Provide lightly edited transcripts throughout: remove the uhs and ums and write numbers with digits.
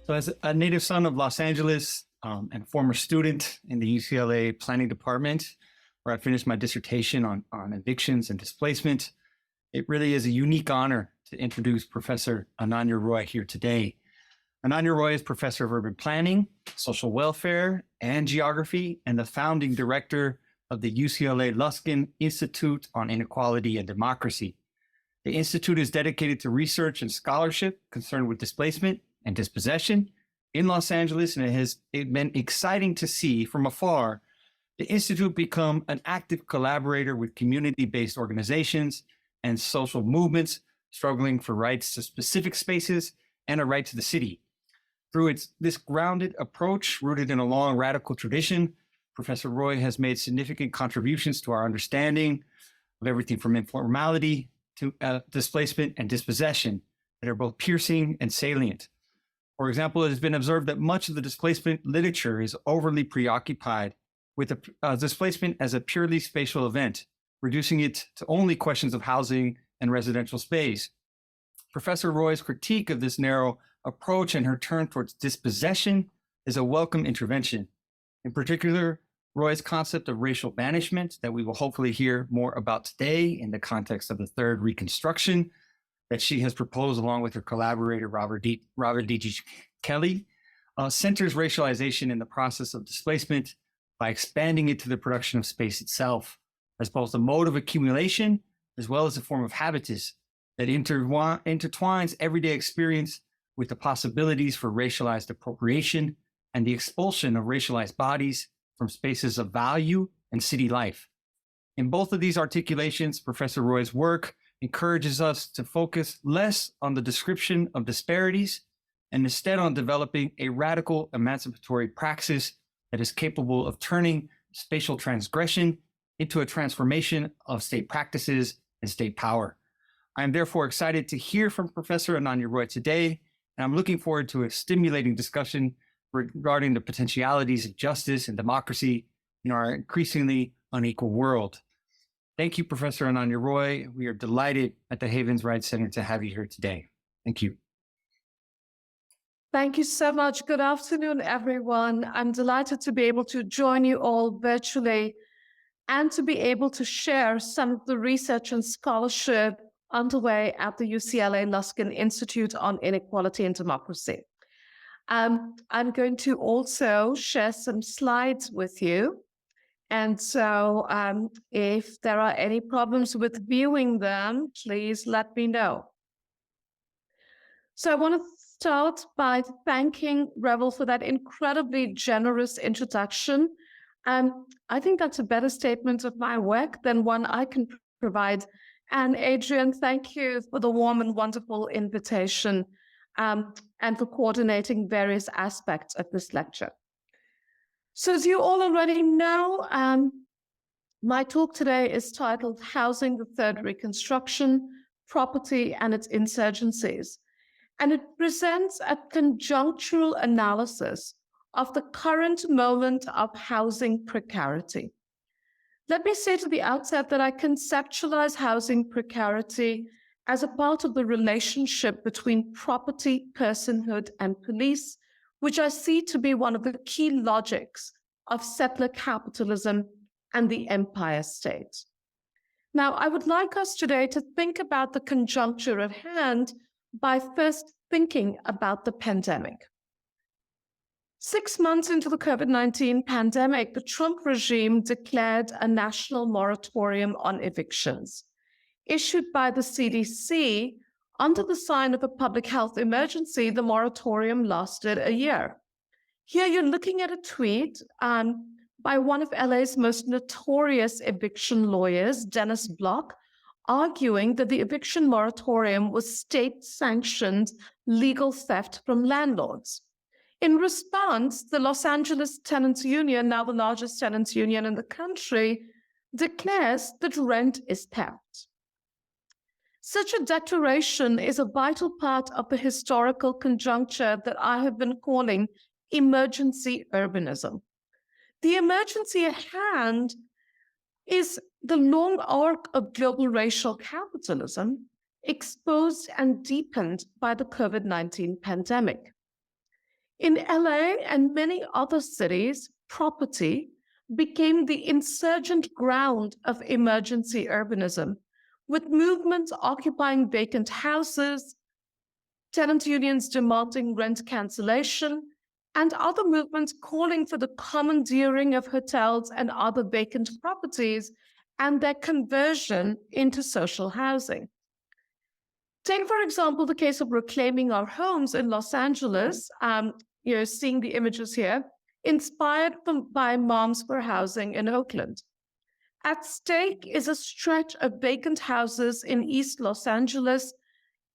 So as a native son of Los Angeles and former student in the UCLA planning department, where I finished my dissertation on evictions and displacement, it really is a unique honor to introduce Professor Ananya Roy here today. Ananya Roy is professor of urban planning, social welfare, and geography, and the founding director of the UCLA Luskin Institute on Inequality and Democracy. The institute is dedicated to research and scholarship concerned with displacement and dispossession in Los Angeles, and it has been exciting to see from afar the institute become an active collaborator with community-based organizations and social movements struggling for rights to specific spaces and a right to the city. Through this grounded approach rooted in a long radical tradition, Professor Roy has made significant contributions to our understanding of everything from informality to displacement and dispossession that are both piercing and salient. For example, it has been observed that much of the displacement literature is overly preoccupied with displacement as a purely spatial event, reducing it to only questions of housing and residential space. Professor Roy's critique of this narrow approach and her turn towards dispossession is a welcome intervention. In particular, Roy's concept of racial banishment that we will hopefully hear more about today in the context of the third Reconstruction that she has proposed along with her collaborator, Robert D.G. Kelly, centers racialization in the process of displacement by expanding it to the production of space itself, as both a mode of accumulation as well as a form of habitus that intertwines everyday experience with the possibilities for racialized appropriation and the expulsion of racialized bodies from spaces of value and city life. In both of these articulations, Professor Roy's work encourages us to focus less on the description of disparities and instead on developing a radical emancipatory praxis that is capable of turning spatial transgression into a transformation of state practices and state power. I am therefore excited to hear from Professor Ananya Roy today, and I'm looking forward to a stimulating discussion regarding the potentialities of justice and democracy in our increasingly unequal world. Thank you, Professor Ananya Roy. We are delighted at the Havens Rights Center to have you here today. Thank you. Thank you so much. Good afternoon, everyone. I'm delighted to be able to join you all virtually and to be able to share some of the research and scholarship underway at the UCLA Luskin Institute on Inequality and Democracy. I'm going to also share some slides with you. And so if there are any problems with viewing them, please let me know. So I want to start by thanking Revel for that incredibly generous introduction. I think that's a better statement of my work than one I can provide. And Adrian, thank you for the warm and wonderful invitation and for coordinating various aspects of this lecture. So as you all already know, my talk today is titled Housing the Third Reconstruction, Property and its Insurgencies. And it presents a conjunctural analysis of the current moment of housing precarity. Let me say to the outset that I conceptualize housing precarity as a part of the relationship between property, personhood, and police, which I see to be one of the key logics of settler capitalism and the empire state. Now, I would like us today to think about the conjuncture at hand by first thinking about the pandemic. 6 months into the COVID-19 pandemic, the Trump regime declared a national moratorium on evictions. Issued by the CDC, under the sign of a public health emergency, the moratorium lasted a year. Here you're looking at a tweet by one of LA's most notorious eviction lawyers, Dennis Block, arguing that the eviction moratorium was state-sanctioned legal theft from landlords. In response, the Los Angeles Tenants Union, now the largest tenants union in the country, declares that rent is theft. Such a declaration is a vital part of the historical conjuncture that I have been calling emergency urbanism. The emergency at hand is the long arc of global racial capitalism, exposed and deepened by the COVID-19 pandemic. In LA and many other cities, property became the insurgent ground of emergency urbanism, with movements occupying vacant houses, tenant unions demanding rent cancellation, and other movements calling for the commandeering of hotels and other vacant properties and their conversion into social housing. Take, for example, the case of reclaiming our homes in Los Angeles, seeing the images here, inspired by Moms for Housing in Oakland. At stake is a stretch of vacant houses in East Los Angeles,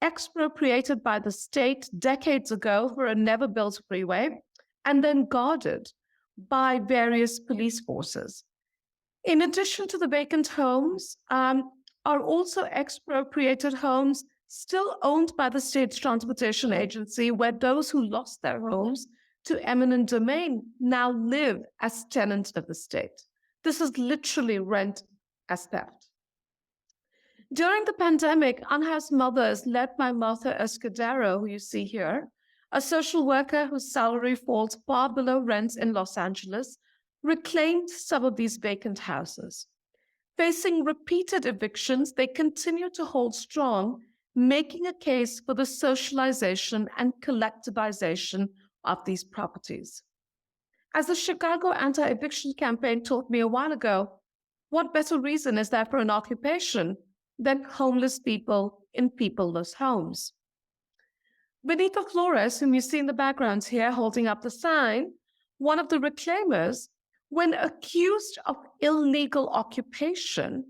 expropriated by the state decades ago for a never-built freeway, and then guarded by various police forces. In addition to the vacant homes, are also expropriated homes still owned by the state's transportation agency, where those who lost their homes to eminent domain now live as tenants of the state. This is literally rent as theft. During the pandemic, unhoused mothers led by Martha Escudero, who you see here, a social worker whose salary falls far below rents in Los Angeles, reclaimed some of these vacant houses. Facing repeated evictions, they continue to hold strong, making a case for the socialization and collectivization of these properties. As the Chicago anti-eviction campaign taught me a while ago, what better reason is there for an occupation than homeless people in peopleless homes? Benito Flores, whom you see in the background here holding up the sign, one of the reclaimers, when accused of illegal occupation,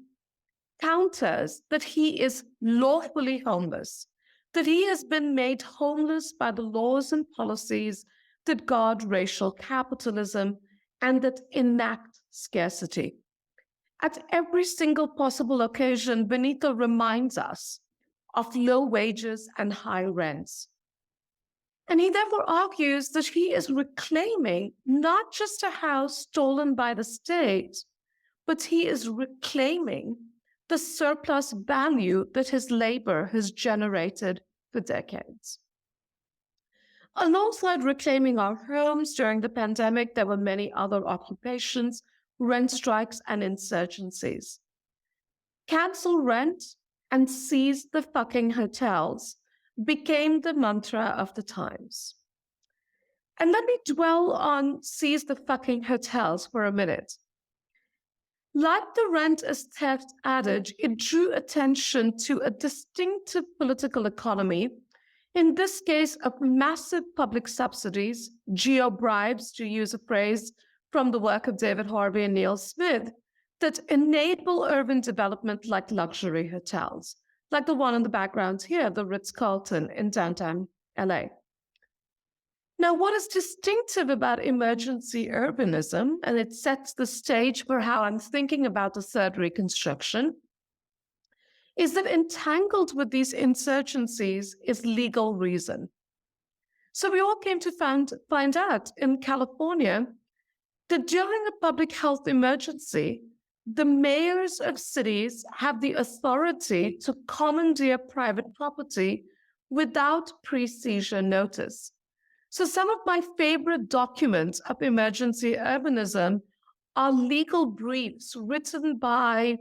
counters that he is lawfully homeless, that he has been made homeless by the laws and policies that guard racial capitalism and that enact scarcity. At every single possible occasion, Benito reminds us of low wages and high rents. And he therefore argues that he is reclaiming not just a house stolen by the state, but he is reclaiming the surplus value that his labor has generated for decades. Alongside reclaiming our homes during the pandemic, there were many other occupations, rent strikes, and insurgencies. Cancel rent and seize the fucking hotels became the mantra of the times. And let me dwell on seize the fucking hotels for a minute. Like the rent is theft adage, it drew attention to a distinctive political economy, in this case of massive public subsidies, geo-bribes, to use a phrase from the work of David Harvey and Neil Smith, that enable urban development like luxury hotels, like the one in the background here, the Ritz-Carlton in downtown LA. Now, what is distinctive about emergency urbanism, and it sets the stage for how I'm thinking about the third Reconstruction, is that entangled with these insurgencies is legal reason. So we all came to find out in California that during a public health emergency, the mayors of cities have the authority to commandeer private property without pre-seizure notice. So some of my favorite documents of emergency urbanism are legal briefs written by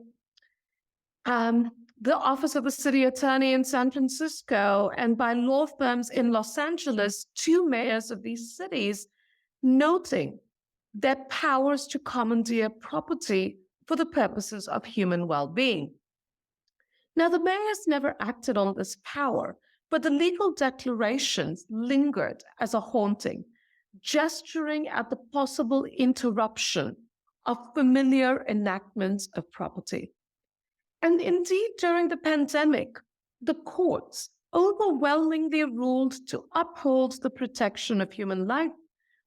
the Office of the City Attorney in San Francisco and by law firms in Los Angeles to mayors of these cities, noting their powers to commandeer property for the purposes of human well-being. Now, the mayors never acted on this power, but the legal declarations lingered as a haunting, gesturing at the possible interruption of familiar enactments of property. And indeed, during the pandemic, the courts overwhelmingly ruled to uphold the protection of human life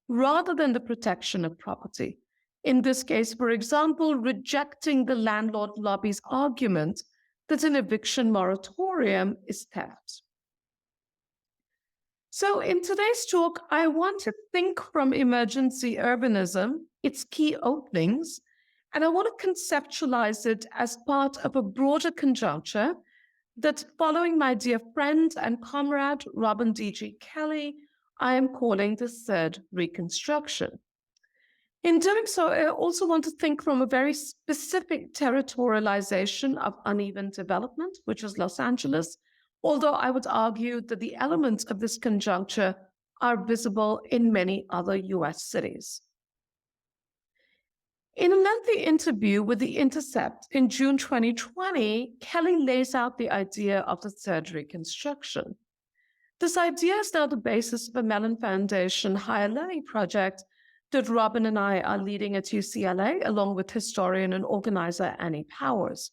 rather than the protection of property. In this case, for example, rejecting the landlord lobby's argument that an eviction moratorium is theft. So in today's talk, I want to think from emergency urbanism, its key openings, and I want to conceptualize it as part of a broader conjuncture that, following my dear friend and comrade, Robin D.G. Kelley, I am calling the third Reconstruction. In doing so, I also want to think from a very specific territorialization of uneven development, which is Los Angeles, although I would argue that the elements of this conjuncture are visible in many other US cities. In a lengthy interview with The Intercept in June 2020, Kelley lays out the idea of the third Reconstruction. This idea is now the basis of a Mellon Foundation higher learning project that Robin and I are leading at UCLA, along with historian and organizer Annie Powers.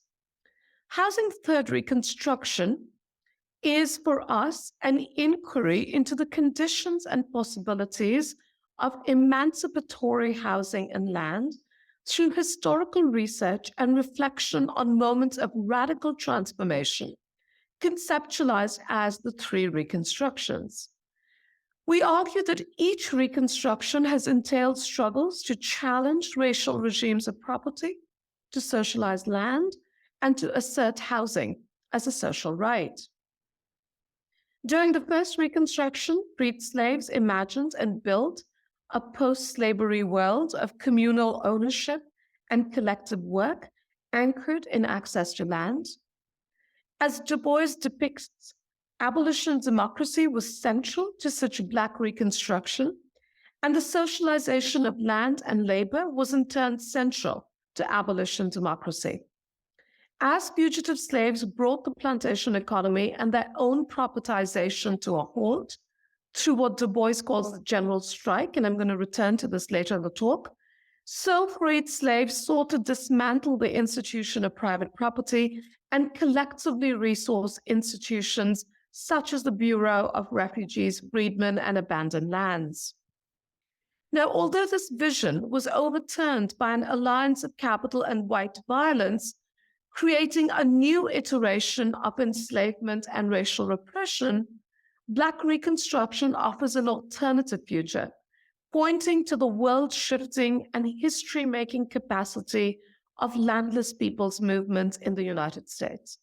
Housing Third Reconstruction is, for us, an inquiry into the conditions and possibilities of emancipatory housing and land through historical research and reflection on moments of radical transformation, conceptualized as the three Reconstructions. We argue that each Reconstruction has entailed struggles to challenge racial regimes of property, to socialize land, and to assert housing as a social right. During the first Reconstruction, freed slaves imagined and built a post-slavery world of communal ownership and collective work anchored in access to land. As Du Bois depicts, abolition democracy was central to such Black Reconstruction, and the socialization of land and labor was in turn central to abolition democracy. As fugitive slaves brought the plantation economy and their own propertization to a halt through what Du Bois calls the general strike, and I'm going to return to this later in the talk, so freed slaves sought to dismantle the institution of private property and collectively resource institutions such as the Bureau of Refugees, Freedmen, and Abandoned Lands. Now, although this vision was overturned by an alliance of capital and white violence, creating a new iteration of enslavement and racial repression, Black Reconstruction offers an alternative future, pointing to the world-shifting and history-making capacity of landless peoples' movement in the United States.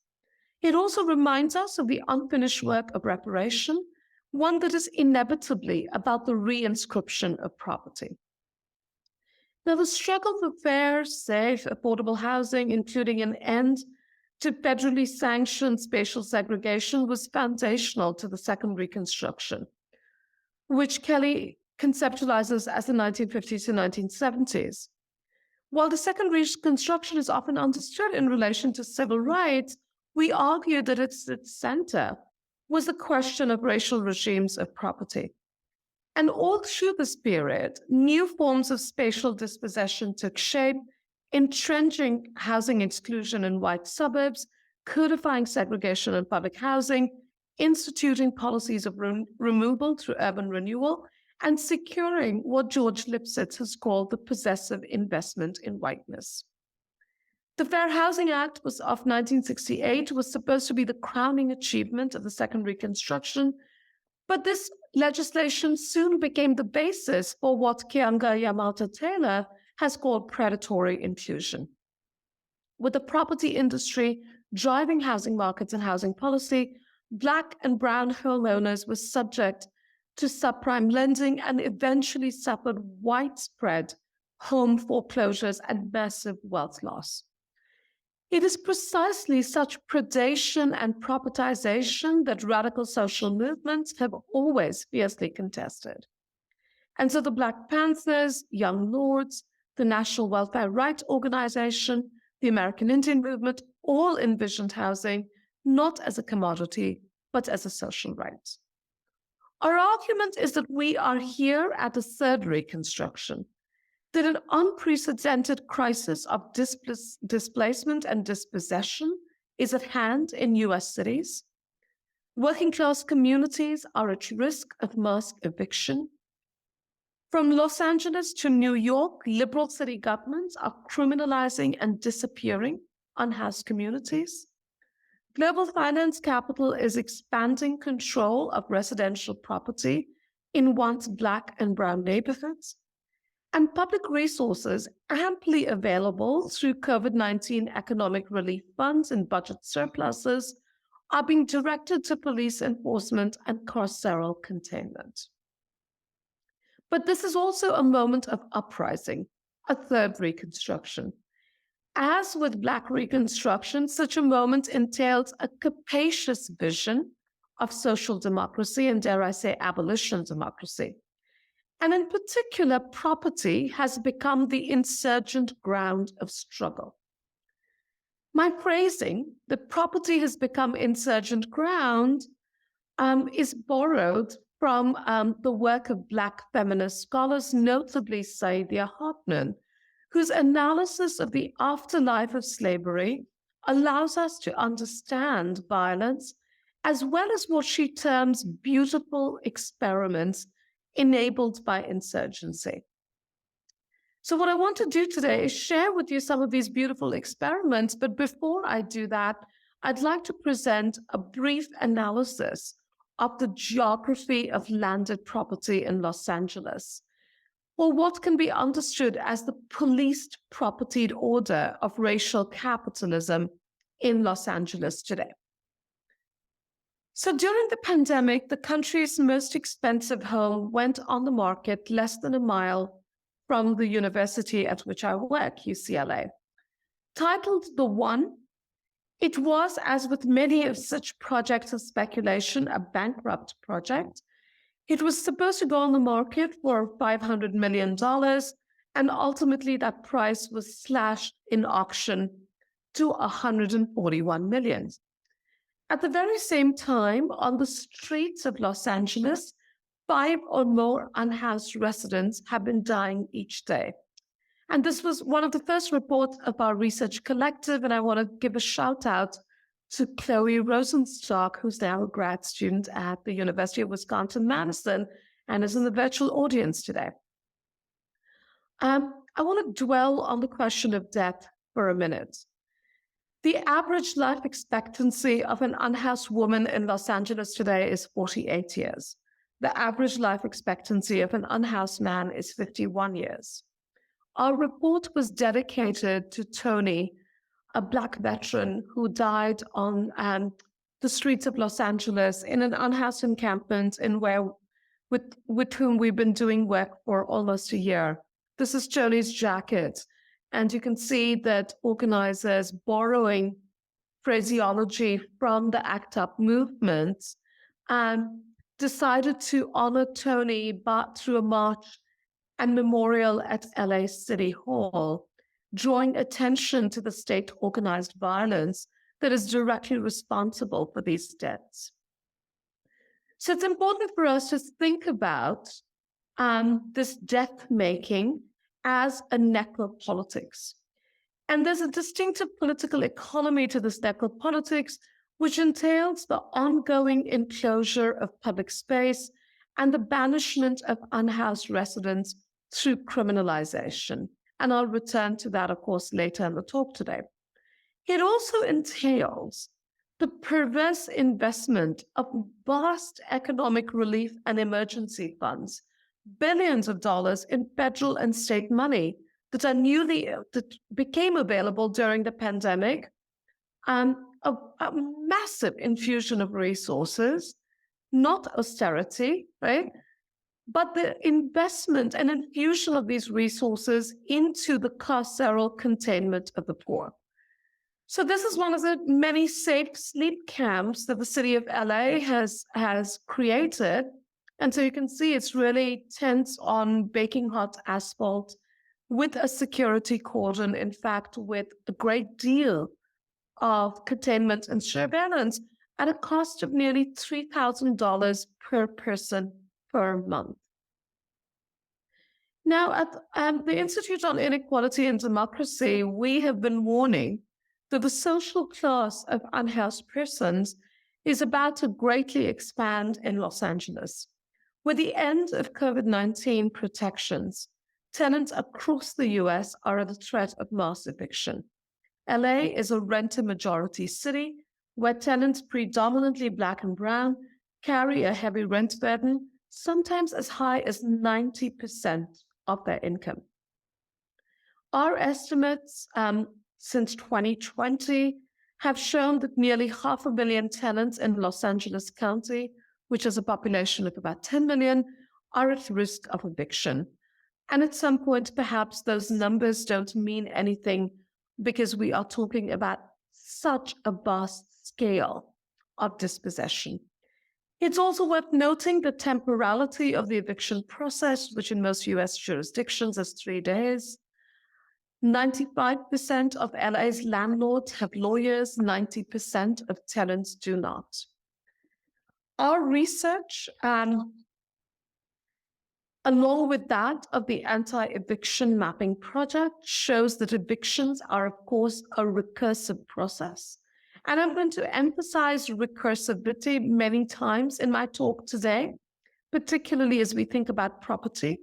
It also reminds us of the unfinished work of reparation, one that is inevitably about the reinscription of property. Now, the struggle for fair, safe, affordable housing, including an end to federally sanctioned spatial segregation, was foundational to the Second Reconstruction, which Kelley conceptualizes as the 1950s to 1970s. While the Second Reconstruction is often understood in relation to civil rights, we argue that its center was the question of racial regimes of property. And all through this period, new forms of spatial dispossession took shape, entrenching housing exclusion in white suburbs, codifying segregation in public housing, instituting policies of removal through urban renewal, and securing what George Lipsitz has called the possessive investment in whiteness. The Fair Housing Act of 1968 was supposed to be the crowning achievement of the Second Reconstruction, but this legislation soon became the basis for what Keeanga-Yamilka Taylor has called predatory inclusion. With the property industry driving housing markets and housing policy, Black and brown homeowners were subject to subprime lending and eventually suffered widespread home foreclosures and massive wealth loss. It is precisely such predation and propertization that radical social movements have always fiercely contested. And so the Black Panthers, Young Lords, the National Welfare Rights Organization, the American Indian Movement all envisioned housing not as a commodity, but as a social right. Our argument is that we are here at the third Reconstruction, that an unprecedented crisis of displacement and dispossession is at hand in US cities, Working class communities are at risk of mass eviction. From Los Angeles to New York, liberal city governments are criminalizing and disappearing unhoused communities. Global finance capital is expanding control of residential property in once Black and brown neighborhoods. And public resources amply available through COVID-19 economic relief funds and budget surpluses are being directed to police enforcement and carceral containment. But this is also a moment of uprising, a third Reconstruction. As with Black Reconstruction, such a moment entails a capacious vision of social democracy and, dare I say, abolition democracy. And in particular, property has become the insurgent ground of struggle. My phrasing, that property has become insurgent ground, is borrowed from the work of Black feminist scholars, notably Saidiya Hartman, whose analysis of the afterlife of slavery allows us to understand violence, as well as what she terms beautiful experiments enabled by insurgency. So what I want to do today is share with you some of these beautiful experiments, but before I do that, I'd like to present a brief analysis of the geography of landed property in Los Angeles, or what can be understood as the policed propertied order of racial capitalism in Los Angeles today. So during the pandemic, the country's most expensive home went on the market less than a mile from the university at which I work, UCLA. Titled The One, it was, as with many of such projects of speculation, a bankrupt project. It was supposed to go on the market for $500 million, and ultimately that price was slashed in auction to $141 million. At the very same time, on the streets of Los Angeles, 5 or more unhoused residents have been dying each day. And this was one of the first reports of our research collective, and I want to give a shout out to Chloe Rosenstock, who's now a grad student at the University of Wisconsin-Madison and is in the virtual audience today. I want to dwell on the question of death for a minute. The average life expectancy of an unhoused woman in Los Angeles today is 48 years. The average life expectancy of an unhoused man is 51 years. Our report was dedicated to Tony, a Black veteran who died on the streets of Los Angeles in an unhoused encampment with whom we've been doing work for almost a year. This is Tony's jacket. And you can see that organizers, borrowing phraseology from the ACT UP movement, decided to honor Tony through a march and memorial at LA City Hall, drawing attention to the state-organized violence that is directly responsible for these deaths. So it's important for us to think about this death-making as a necropolitics. And there's a distinctive political economy to this necropolitics, which entails the ongoing enclosure of public space and the banishment of unhoused residents through criminalization. And I'll return to that, of course, later in the talk today. It also entails the perverse investment of vast economic relief and emergency funds, billions of dollars in federal and state money that became available during the pandemic, a massive infusion of resources, not austerity, right? But the investment and infusion of these resources into the carceral containment of the poor. So this is one of the many safe sleep camps that the city of LA has created. And so you can see it's really tents on baking hot asphalt with a security cordon, in fact, with a great deal of containment and surveillance at a cost of nearly $3,000 per person per month. Now, at the Institute on Inequality and Democracy, we have been warning that the social class of unhoused persons is about to greatly expand in Los Angeles. With the end of COVID-19 protections, tenants across the US are at the threat of mass eviction. LA is a renter majority city where tenants predominantly Black and Brown carry a heavy rent burden, sometimes as high as 90% of their income. Our estimates since 2020 have shown that nearly 500,000 tenants in Los Angeles County, which has a population of about 10 million, are at risk of eviction. And at some point, perhaps those numbers don't mean anything because we are talking about such a vast scale of dispossession. It's also worth noting the temporality of the eviction process, which in most US jurisdictions is 3 days. 95% of LA's landlords have lawyers, 90% of tenants do not. Our research, along with that of the anti-eviction mapping project, shows that evictions are, of course, a recursive process. And I'm going to emphasize recursivity many times in my talk today, particularly as we think about property.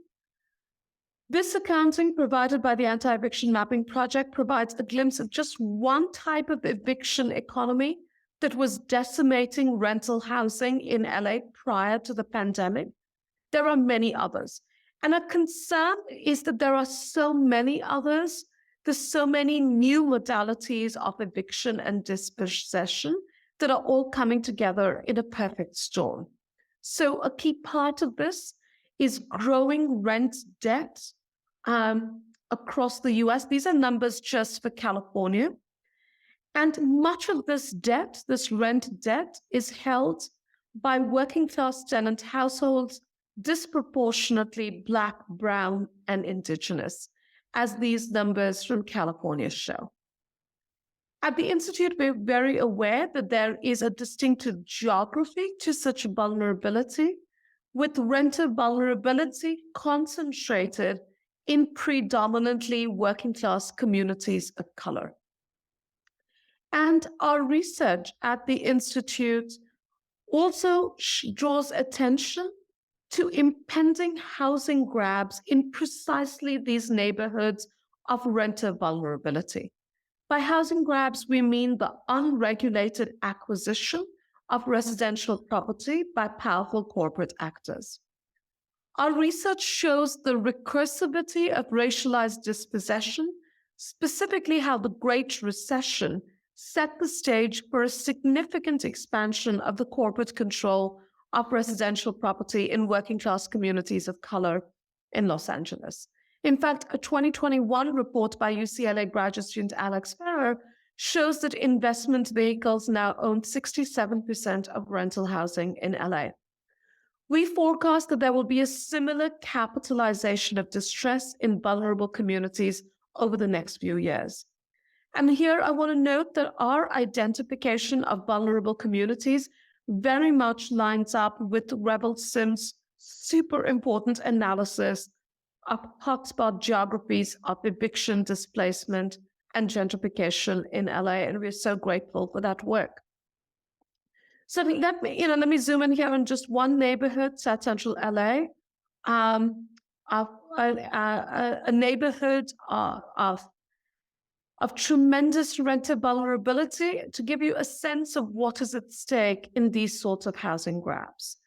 This accounting provided by the Anti-Eviction Mapping Project provides a glimpse of just one type of eviction economy that was decimating rental housing in LA prior to the pandemic. There are many others. And a concern is that there are so many others. There's so many new modalities of eviction and dispossession that are all coming together in a perfect storm. So a key part of this is growing rent debt across the US. These are numbers just for California. And much of this debt, this rent debt, is held by working class tenant households, disproportionately Black, Brown, and Indigenous, as these numbers from California show. At the Institute, we're very aware that there is a distinctive geography to such vulnerability, with renter vulnerability concentrated in predominantly working class communities of color. And our research at the Institute also draws attention to impending housing grabs in precisely these neighborhoods of renter vulnerability. By housing grabs, we mean the unregulated acquisition of residential property by powerful corporate actors. Our research shows the recursivity of racialized dispossession, specifically how the Great Recession set the stage for a significant expansion of the corporate control of residential property in working class communities of color in Los Angeles. In fact, a 2021 report by UCLA graduate student Alex Ferrer shows that investment vehicles now own 67% of rental housing in LA. We forecast that there will be a similar capitalization of distress in vulnerable communities over the next few years. And here I want to note that our identification of vulnerable communities very much lines up with Rebel Sims' super important analysis of hotspot geographies of eviction, displacement, and gentrification in LA, and we're so grateful for that work. So let me zoom in here on just one neighborhood, South Central LA, a neighborhood of tremendous renter vulnerability, to give you a sense of what is at stake in these sorts of housing grabs.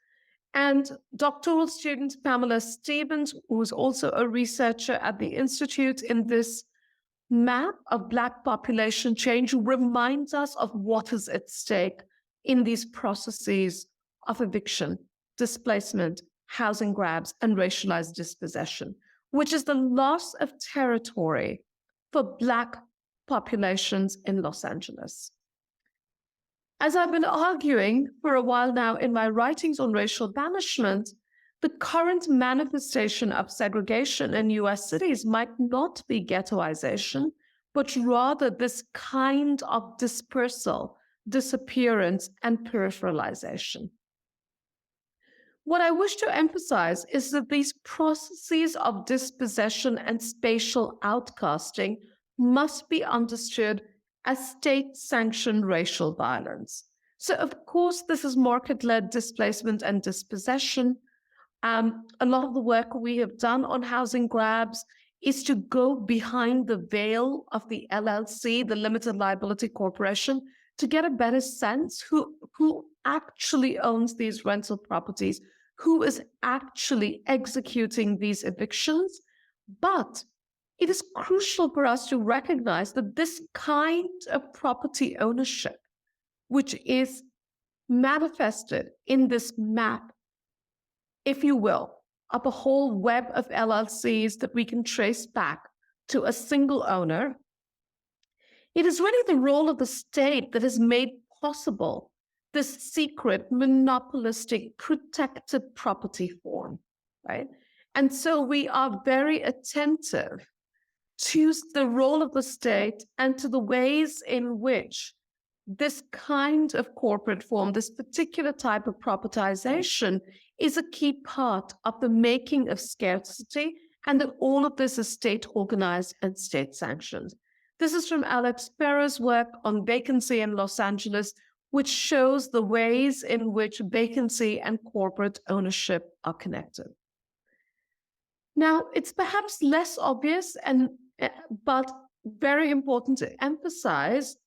And doctoral student Pamela Stevens, who is also a researcher at the Institute in this map of Black population change, reminds us of what is at stake in these processes of eviction, displacement, housing grabs, and racialized dispossession, which is the loss of territory for Black populations in Los Angeles. As I've been arguing for a while now in my writings on racial banishment, the current manifestation of segregation in US cities might not be ghettoization, but rather this kind of dispersal, disappearance, and peripheralization. What I wish to emphasize is that these processes of dispossession and spatial outcasting must be understood as state-sanctioned racial violence. So, of course, this is market-led displacement and dispossession. A lot of the work we have done on housing grabs is to go behind the veil of the LLC, the limited liability corporation, to get a better sense who actually owns these rental properties, who is actually executing these evictions. But it is crucial for us to recognize that this kind of property ownership, which is manifested in this map, if you will, of a whole web of LLCs that we can trace back to a single owner, it is really the role of the state that has made possible this secret, monopolistic, protected property form, right? And so we are very attentive to the role of the state and to the ways in which this kind of corporate form, this particular type of propertization, is a key part of the making of scarcity, and that all of this is state organized and state sanctioned. This is from Alex Perra's work on vacancy in Los Angeles, which shows the ways in which vacancy and corporate ownership are connected. Now, it's perhaps less obvious, but very important to emphasize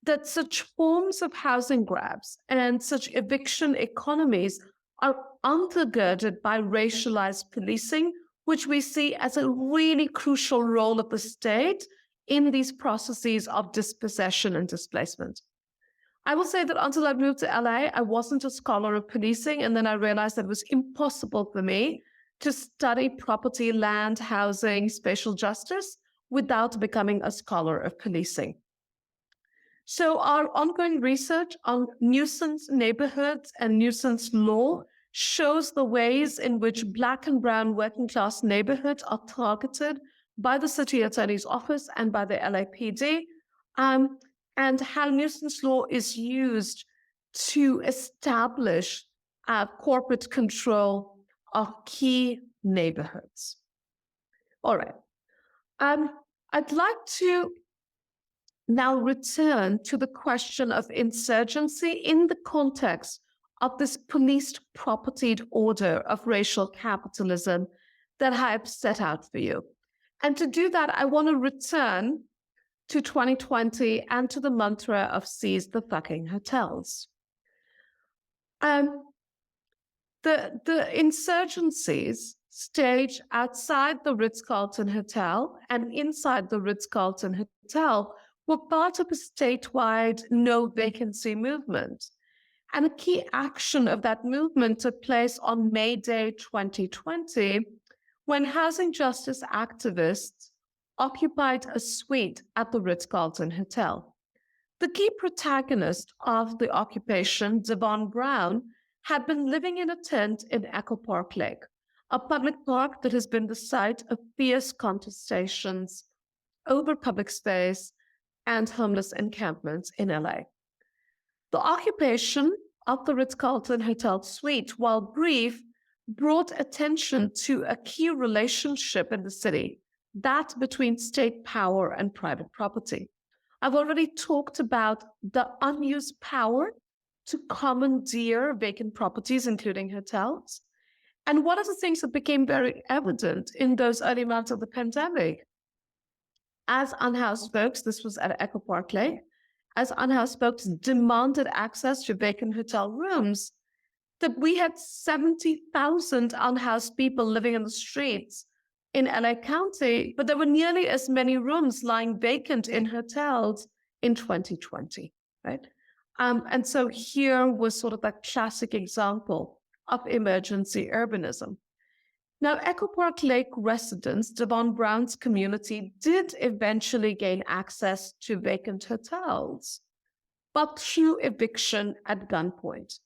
that such forms of housing grabs and such eviction economies are undergirded by racialized policing, which we see as a really crucial role of the state in these processes of dispossession and displacement. I will say that until I moved to LA, I wasn't a scholar of policing, and then I realized that it was impossible for me to study property, land, housing, spatial justice without becoming a scholar of policing. So our ongoing research on nuisance neighborhoods and nuisance law shows the ways in which Black and brown working class neighborhoods are targeted by the city attorney's office and by the LAPD, and how nuisance law is used to establish corporate control of key neighborhoods. All right. I'd like to now return to the question of insurgency in the context of this policed propertied order of racial capitalism that I have set out for you. And to do that, I want to return to 2020 and to the mantra of seize the fucking hotels. The insurgencies staged outside the Ritz-Carlton Hotel and inside the Ritz-Carlton Hotel were part of a statewide no vacancy movement. And a key action of that movement took place on May Day 2020, when housing justice activists occupied a suite at the Ritz-Carlton Hotel. The key protagonist of the occupation, Devon Brown, had been living in a tent in Echo Park Lake, a public park that has been the site of fierce contestations over public space and homeless encampments in LA. The occupation of the Ritz-Carlton Hotel suite, while brief, brought attention to a key relationship in the city, that between state power and private property. I've already talked about the unused power to commandeer vacant properties, including hotels. And one of the things that became very evident in those early months of the pandemic, as unhoused folks, this was at Echo Park Lake, as unhoused folks demanded access to vacant hotel rooms, that we had 70,000 unhoused people living in the streets in LA County, but there were nearly as many rooms lying vacant in hotels in 2020, right? And so here was sort of that classic example of emergency urbanism. Now, Echo Park Lake residents, Devon Brown's community, did eventually gain access to vacant hotels, but through eviction at gunpoint.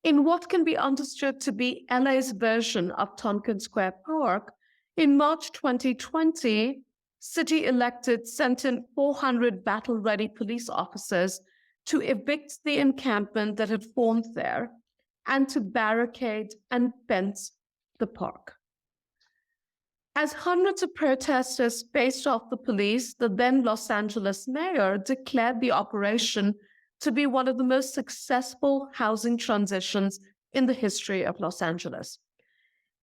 In what can be understood to be LA's version of Tompkins Square Park, in March 2020, city elected sent in 400 battle-ready police officers to evict the encampment that had formed there and to barricade and fence the park. As hundreds of protesters faced off the police, the then Los Angeles mayor declared the operation to be one of the most successful housing transitions in the history of Los Angeles.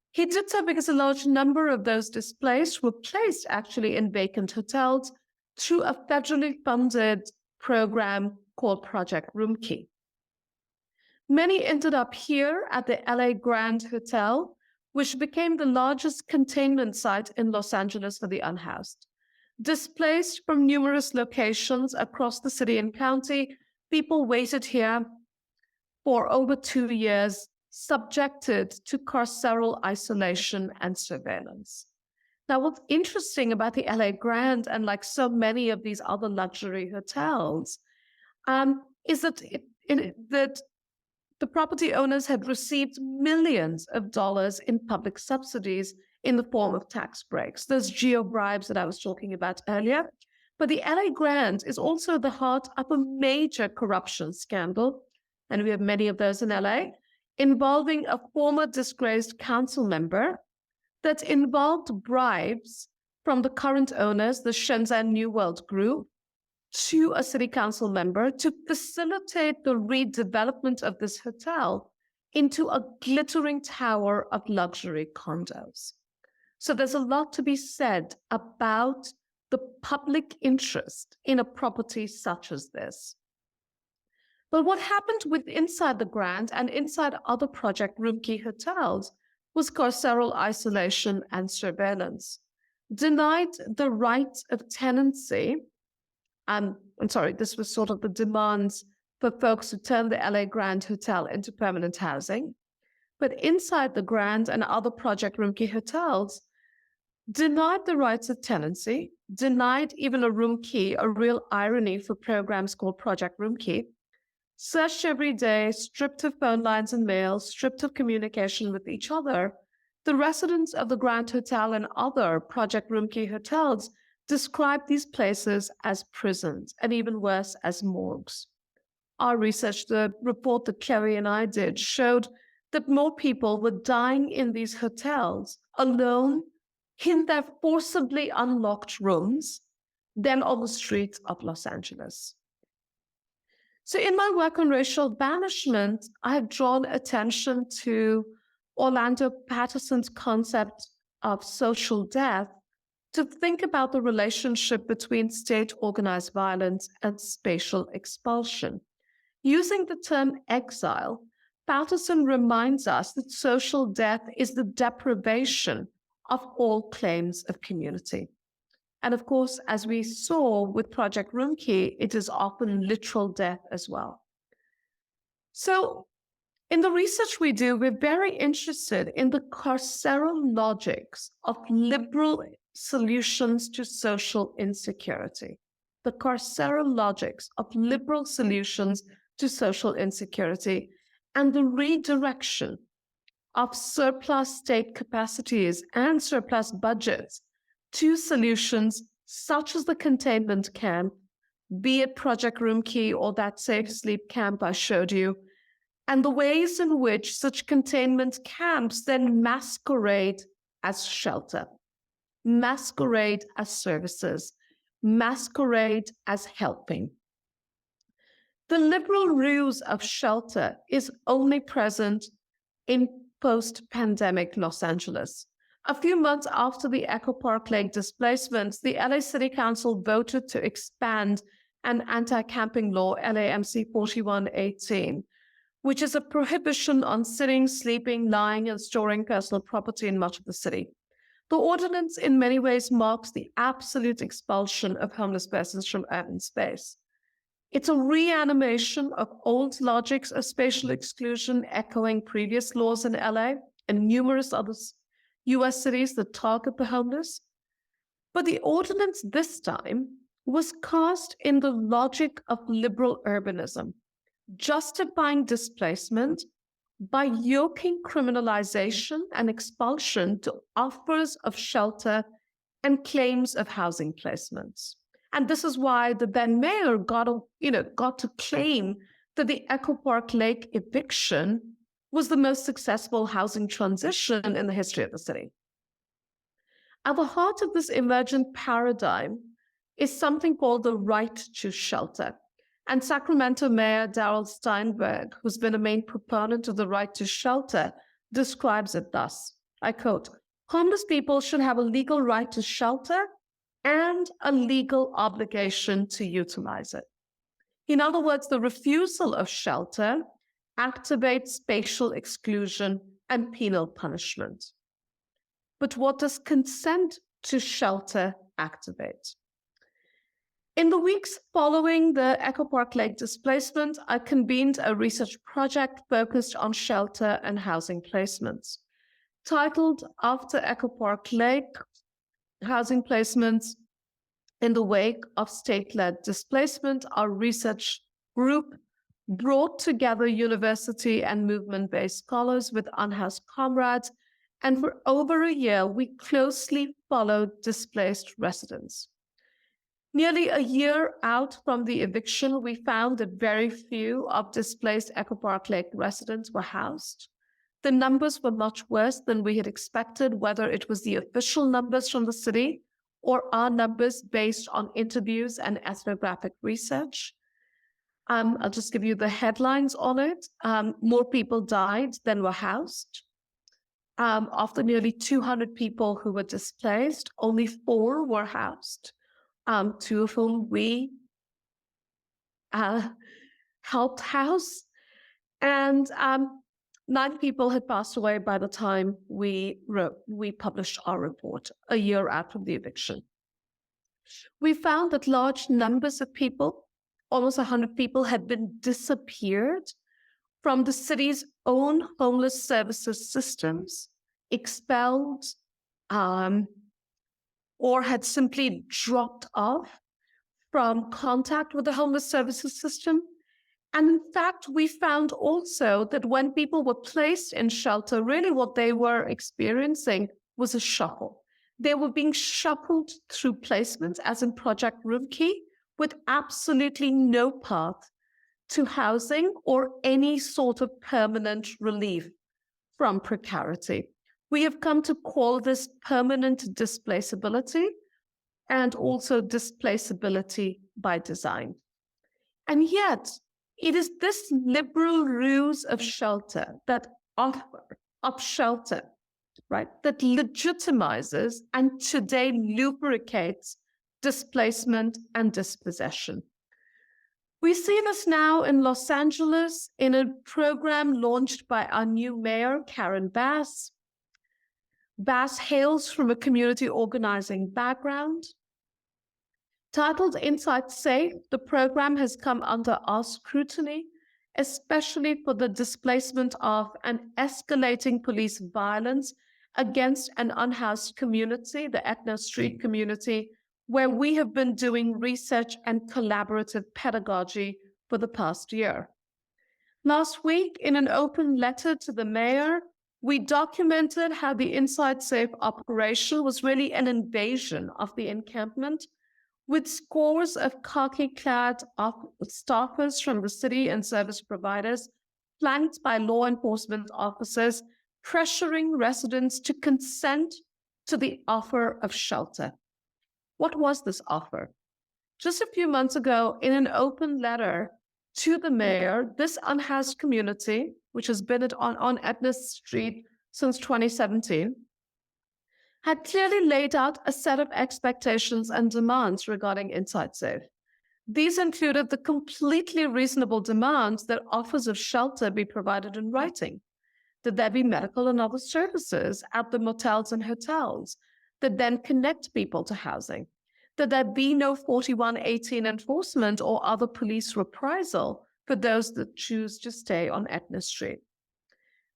He did so because a large number of those displaced were placed actually in vacant hotels through a federally funded program called Project Roomkey. Many ended up here at the LA Grand Hotel, which became the largest containment site in Los Angeles for the unhoused. Displaced from numerous locations across the city and county, people waited here for over 2 years, subjected to carceral isolation and surveillance. Now, what's interesting about the LA Grand and like so many of these other luxury hotels is that the property owners had received millions of dollars in public subsidies in the form of tax breaks, those geo-bribes that I was talking about earlier. But the LA Grand is also the heart of a major corruption scandal, and we have many of those in LA, involving a former disgraced council member that involved bribes from the current owners, the Shenzhen New World Group, to a city council member to facilitate the redevelopment of this hotel into a glittering tower of luxury condos. So there's a lot to be said about the public interest in a property such as this. But what happened with inside the Grand and inside other Project Roomkey hotels was carceral isolation and surveillance. Denied the right of tenancy, this was sort of the demands for folks to turn the LA Grand Hotel into permanent housing. But inside the Grand and other Project Roomkey hotels, denied the rights of tenancy, denied even a room key, a real irony for programs called Project Roomkey, searched every day, stripped of phone lines and mail, stripped of communication with each other. The residents of the Grand Hotel and other Project Roomkey hotels described these places as prisons, and even worse, as morgues. Our research, the report that Kerry and I did, showed that more people were dying in these hotels alone in their forcibly unlocked rooms than on the streets of Los Angeles. So in my work on racial banishment, I have drawn attention to Orlando Patterson's concept of social death to think about the relationship between state-organized violence and spatial expulsion. Using the term exile, Patterson reminds us that social death is the deprivation of all claims of community. And of course, as we saw with Project Roomkey, it is often literal death as well. So in the research we do, we're very interested in the carceral logics of liberal solutions to social insecurity. The carceral logics of liberal solutions to social insecurity and the redirection of surplus state capacities and surplus budgets to solutions such as the containment camp, be it Project Roomkey or that Safe Sleep camp I showed you, and the ways in which such containment camps then masquerade as shelter, masquerade as services, masquerade as helping. The liberal ruse of shelter is only present in post-pandemic Los Angeles. A few months after the Echo Park Lake displacements, the LA City Council voted to expand an anti-camping law, LAMC 4118, which is a prohibition on sitting, sleeping, lying, and storing personal property in much of the city. The ordinance in many ways marks the absolute expulsion of homeless persons from urban space. It's a reanimation of old logics of spatial exclusion, echoing previous laws in LA and numerous other US cities that target the homeless. But the ordinance this time was cast in the logic of liberal urbanism, justifying displacement by yoking criminalization and expulsion to offers of shelter and claims of housing placements. And this is why the then mayor got to claim that the Echo Park Lake eviction was the most successful housing transition in the history of the city. At the heart of this emergent paradigm is something called the right to shelter. And Sacramento Mayor Darrell Steinberg, who's been a main proponent of the right to shelter, describes it thus, I quote, "Homeless people should have a legal right to shelter and a legal obligation to utilize it." In other words, the refusal of shelter activates spatial exclusion and penal punishment. But what does consent to shelter activate? In the weeks following the Echo Park Lake displacement, I convened a research project focused on shelter and housing placements. Titled After Echo Park Lake, Housing Placements in the Wake of State-Led Displacement, our research group brought together university and movement-based scholars with unhoused comrades, and for over a year, we closely followed displaced residents. Nearly a year out from the eviction, we found that very few of displaced Echo Park Lake residents were housed. The numbers were much worse than we had expected, whether it was the official numbers from the city or our numbers based on interviews and ethnographic research. I'll just give you the headlines on it. More people died than were housed. Of the nearly 200 people who were displaced, only 4 were housed. 2 of whom we helped house, and 9 people had passed away by the time we published our report a year out from the eviction. We found that large numbers of people, almost 100 people, had been disappeared from the city's own homeless services systems, expelled, or had simply dropped off from contact with the homeless services system. And in fact, we found also that when people were placed in shelter, really what they were experiencing was a shuffle. They were being shuffled through placements, as in Project Roomkey, with absolutely no path to housing or any sort of permanent relief from precarity. We have come to call this permanent displaceability and also displaceability by design. And yet, it is this liberal ruse of shelter, that offer of shelter, right, that legitimizes and today lubricates displacement and dispossession. We see this now in Los Angeles in a program launched by our new mayor, Karen Bass. Bass hails from a community organizing background. Titled Inside Safe, the program has come under our scrutiny, especially for the displacement of and escalating police violence against an unhoused community, the Etna Street community, where we have been doing research and collaborative pedagogy for the past year. Last week, in an open letter to the mayor, we documented how the Inside Safe operation was really an invasion of the encampment, with scores of khaki-clad staffers from the city and service providers, flanked by law enforcement officers, pressuring residents to consent to the offer of shelter. What was this offer? Just a few months ago, in an open letter to the mayor, this unhoused community, which has been on Etna Street since 2017, had clearly laid out a set of expectations and demands regarding Inside Safe. These included the completely reasonable demands that offers of shelter be provided in writing, that there be medical and other services at the motels and hotels that then connect people to housing, that there be no 4118 enforcement or other police reprisal for those that choose to stay on Etna Street.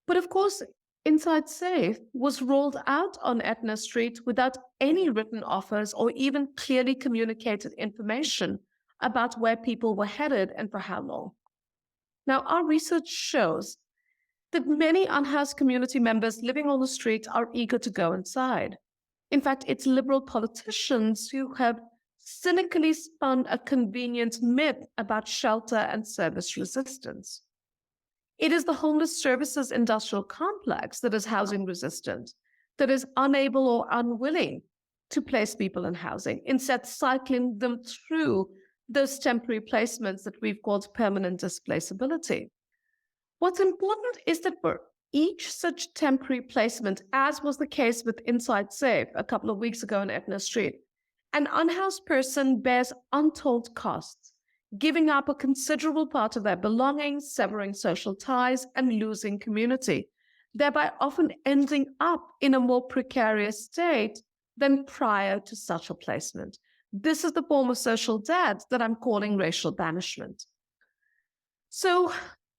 But of course, Inside Safe was rolled out on Etna Street without any written offers or even clearly communicated information about where people were headed and for how long. Now, our research shows that many unhoused community members living on the street are eager to go inside. In fact, it's liberal politicians who have cynically spun a convenient myth about shelter and service resistance. It is the homeless services industrial complex that is housing resistant, that is unable or unwilling to place people in housing, instead cycling them through those temporary placements that we've called permanent displaceability. What's important is that for each such temporary placement, as was the case with Inside Safe a couple of weeks ago in Etna Street, an unhoused person bears untold costs, giving up a considerable part of their belongings, severing social ties, and losing community, thereby often ending up in a more precarious state than prior to such a placement. This is the form of social debt that I'm calling racial banishment. So,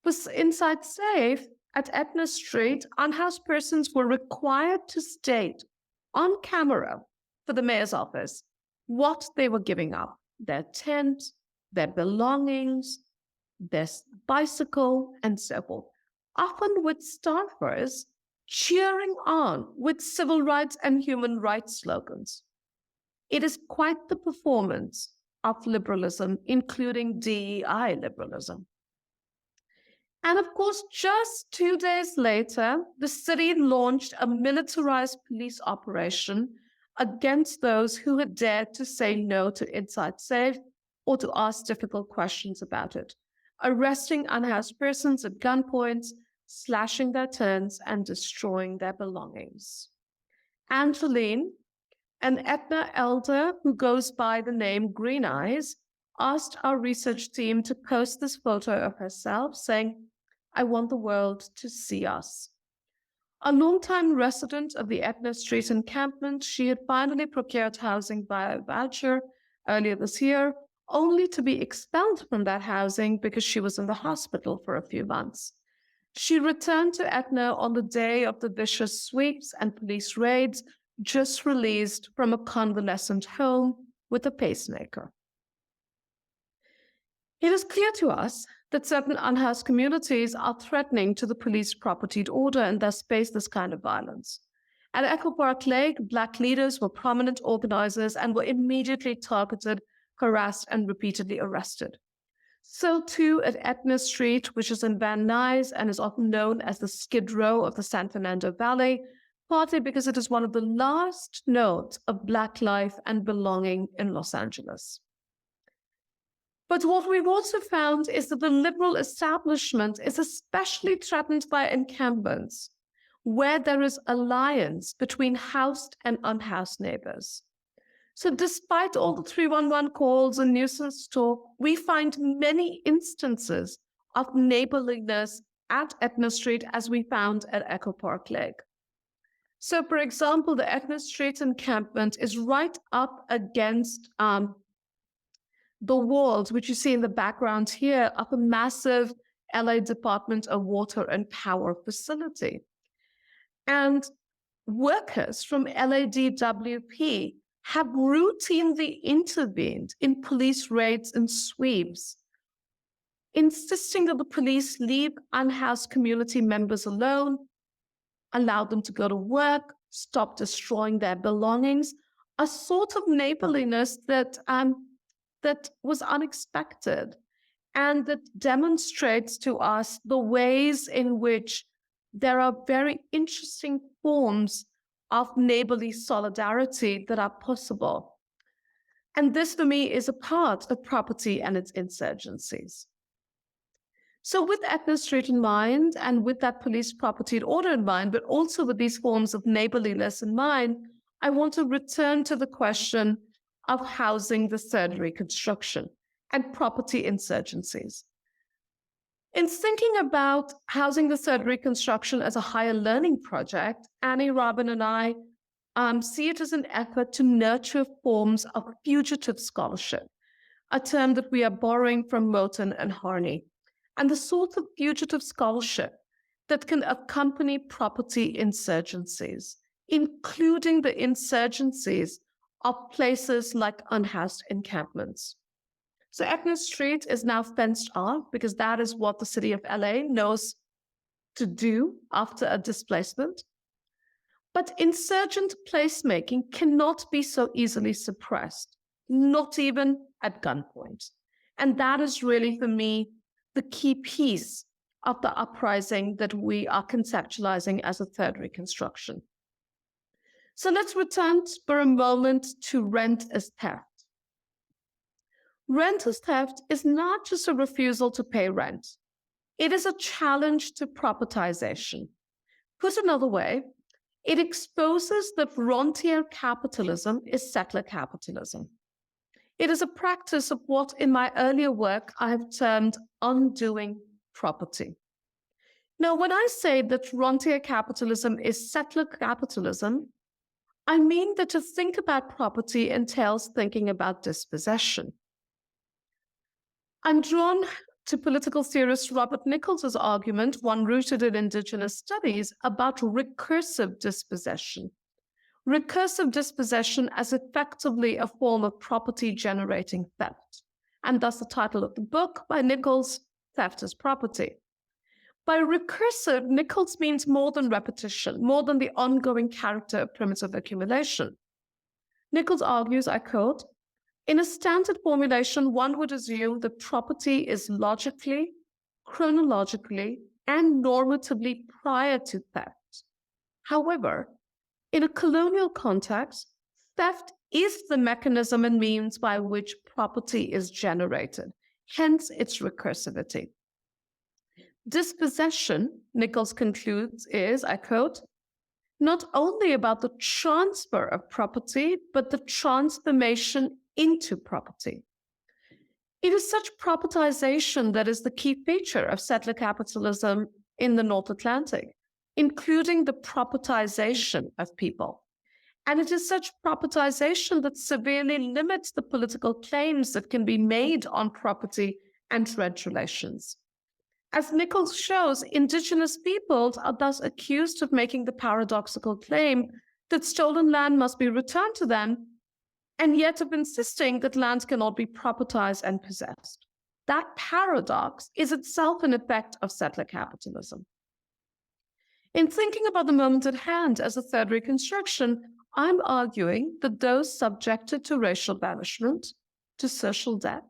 with Inside Safe at Etna Street, unhoused persons were required to state on camera for the mayor's office what they were giving up: their tent, their belongings, their bicycle, and so forth, often with staffers cheering on with civil rights and human rights slogans. It is quite the performance of liberalism, including DEI liberalism. And of course, just 2 days later, the city launched a militarized police operation against those who had dared to say no to Inside Safe or to ask difficult questions about it, arresting unhoused persons at gunpoint, slashing their tents, and destroying their belongings. Angeline, an Etna elder who goes by the name Green Eyes, asked our research team to post this photo of herself, saying, "I want the world to see us." A longtime resident of the Etna Street encampment, she had finally procured housing via a voucher earlier this year, only to be expelled from that housing because she was in the hospital for a few months. She returned to Etna on the day of the vicious sweeps and police raids, just released from a convalescent home with a pacemaker. It is clear to us that certain unhoused communities are threatening to the police propertied order and thus face this kind of violence. At Echo Park Lake, Black leaders were prominent organizers and were immediately targeted, harassed, and repeatedly arrested. So too at Etna Street, which is in Van Nuys and is often known as the Skid Row of the San Fernando Valley, partly because it is one of the last nodes of Black life and belonging in Los Angeles. But what we've also found is that the liberal establishment is especially threatened by encampments, where there is alliance between housed and unhoused neighbors. So despite all the 311 calls and nuisance talk, we find many instances of neighborliness at Etna Street as we found at Echo Park Lake. So for example, the Etna Street encampment is right up against the walls, which you see in the background here, of a massive LA Department of Water and Power facility. And workers from LADWP have routinely intervened in police raids and sweeps, insisting that the police leave unhoused community members alone, allow them to go to work, stop destroying their belongings, a sort of neighborliness that was unexpected and that demonstrates to us the ways in which there are very interesting forms of neighborly solidarity that are possible. And this, for me, is a part of property and its insurgencies. So with Etna Street in mind, and with that police property order in mind, but also with these forms of neighborliness in mind, I want to return to the question of housing the third reconstruction and property insurgencies. In thinking about housing the third reconstruction as a higher learning project, Annie, Robin, and I see it as an effort to nurture forms of fugitive scholarship, a term that we are borrowing from Moten and Harney, and the sort of fugitive scholarship that can accompany property insurgencies, including the insurgencies of places like unhoused encampments. So Etna Street is now fenced off because that is what the city of LA knows to do after a displacement. But insurgent placemaking cannot be so easily suppressed, not even at gunpoint. And that is really, for me, the key piece of the uprising that we are conceptualizing as a third reconstruction. So let's return for a moment to rent as theft. Renter theft is not just a refusal to pay rent. It is a challenge to propertization. Put another way, it exposes that rentier capitalism is settler capitalism. It is a practice of what in my earlier work I have termed undoing property. Now, when I say that rentier capitalism is settler capitalism, I mean that to think about property entails thinking about dispossession. I'm drawn to political theorist Robert Nichols' argument, one rooted in Indigenous studies, about recursive dispossession. Recursive dispossession as effectively a form of property-generating theft, and thus the title of the book by Nichols, Theft as Property. By recursive, Nichols means more than repetition, more than the ongoing character of primitive accumulation. Nichols argues, I quote, "In a standard formulation, one would assume that property is logically, chronologically, and normatively prior to theft. However, in a colonial context, theft is the mechanism and means by which property is generated, hence its recursivity. Dispossession," Nichols concludes, is, I quote, "not only about the transfer of property, but the transformation into property. It is such propertization that is the key feature of settler capitalism in the North Atlantic, including the propertization of people. And it is such propertization that severely limits the political claims that can be made on property and rent relations. As Nichols shows, Indigenous peoples are thus accused of making the paradoxical claim that stolen land must be returned to them, and yet of insisting that land cannot be propertized and possessed. That paradox is itself an effect of settler capitalism. In thinking about the moment at hand as a third Reconstruction, I'm arguing that those subjected to racial banishment, to social death,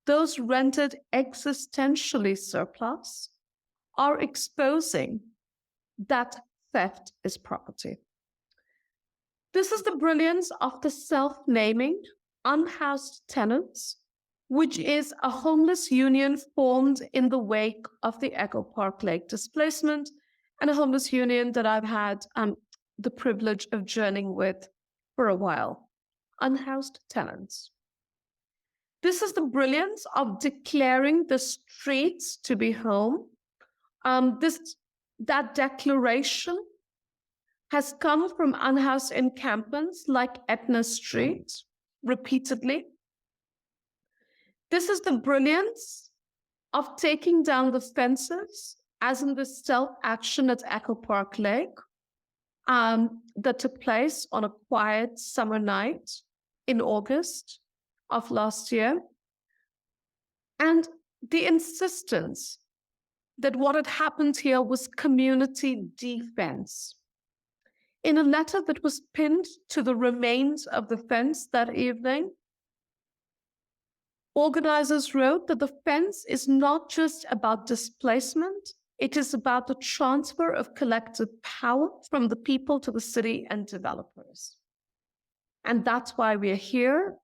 those rendered existentially surplus, are exposing that theft is property. This is the brilliance of the self-naming unhoused tenants, which is a homeless union formed in the wake of the Echo Park Lake displacement, and a homeless union that I've had the privilege of journeying with for a while. Unhoused tenants. This is the brilliance of declaring the streets to be home. That declaration has come from unhoused encampments like Etna Street repeatedly. This is the brilliance of taking down the fences, as in the stealth action at Echo Park Lake that took place on a quiet summer night in August of last year, and the insistence that what had happened here was community defense. In a letter that was pinned to the remains of the fence that evening, organizers wrote that the fence is not just about displacement, it is about the transfer of collective power from the people to the city and developers. And that's why we are here,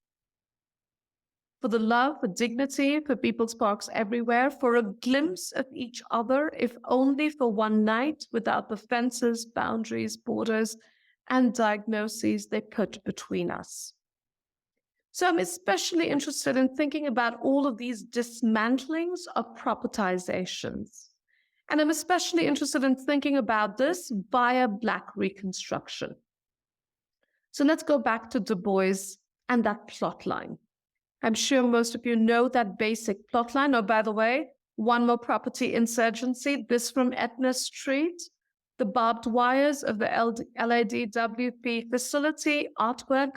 for the love, for dignity, for people's parks everywhere, for a glimpse of each other, if only for one night, without the fences, boundaries, borders, and diagnoses they put between us. So I'm especially interested in thinking about all of these dismantlings of propertizations. And I'm especially interested in thinking about this via Black Reconstruction. So let's go back to Du Bois and that plot line. I'm sure most of you know that basic plot line. Oh, by the way, one more property insurgency, this from Etna Street, the barbed wires of the LADWP facility, artwork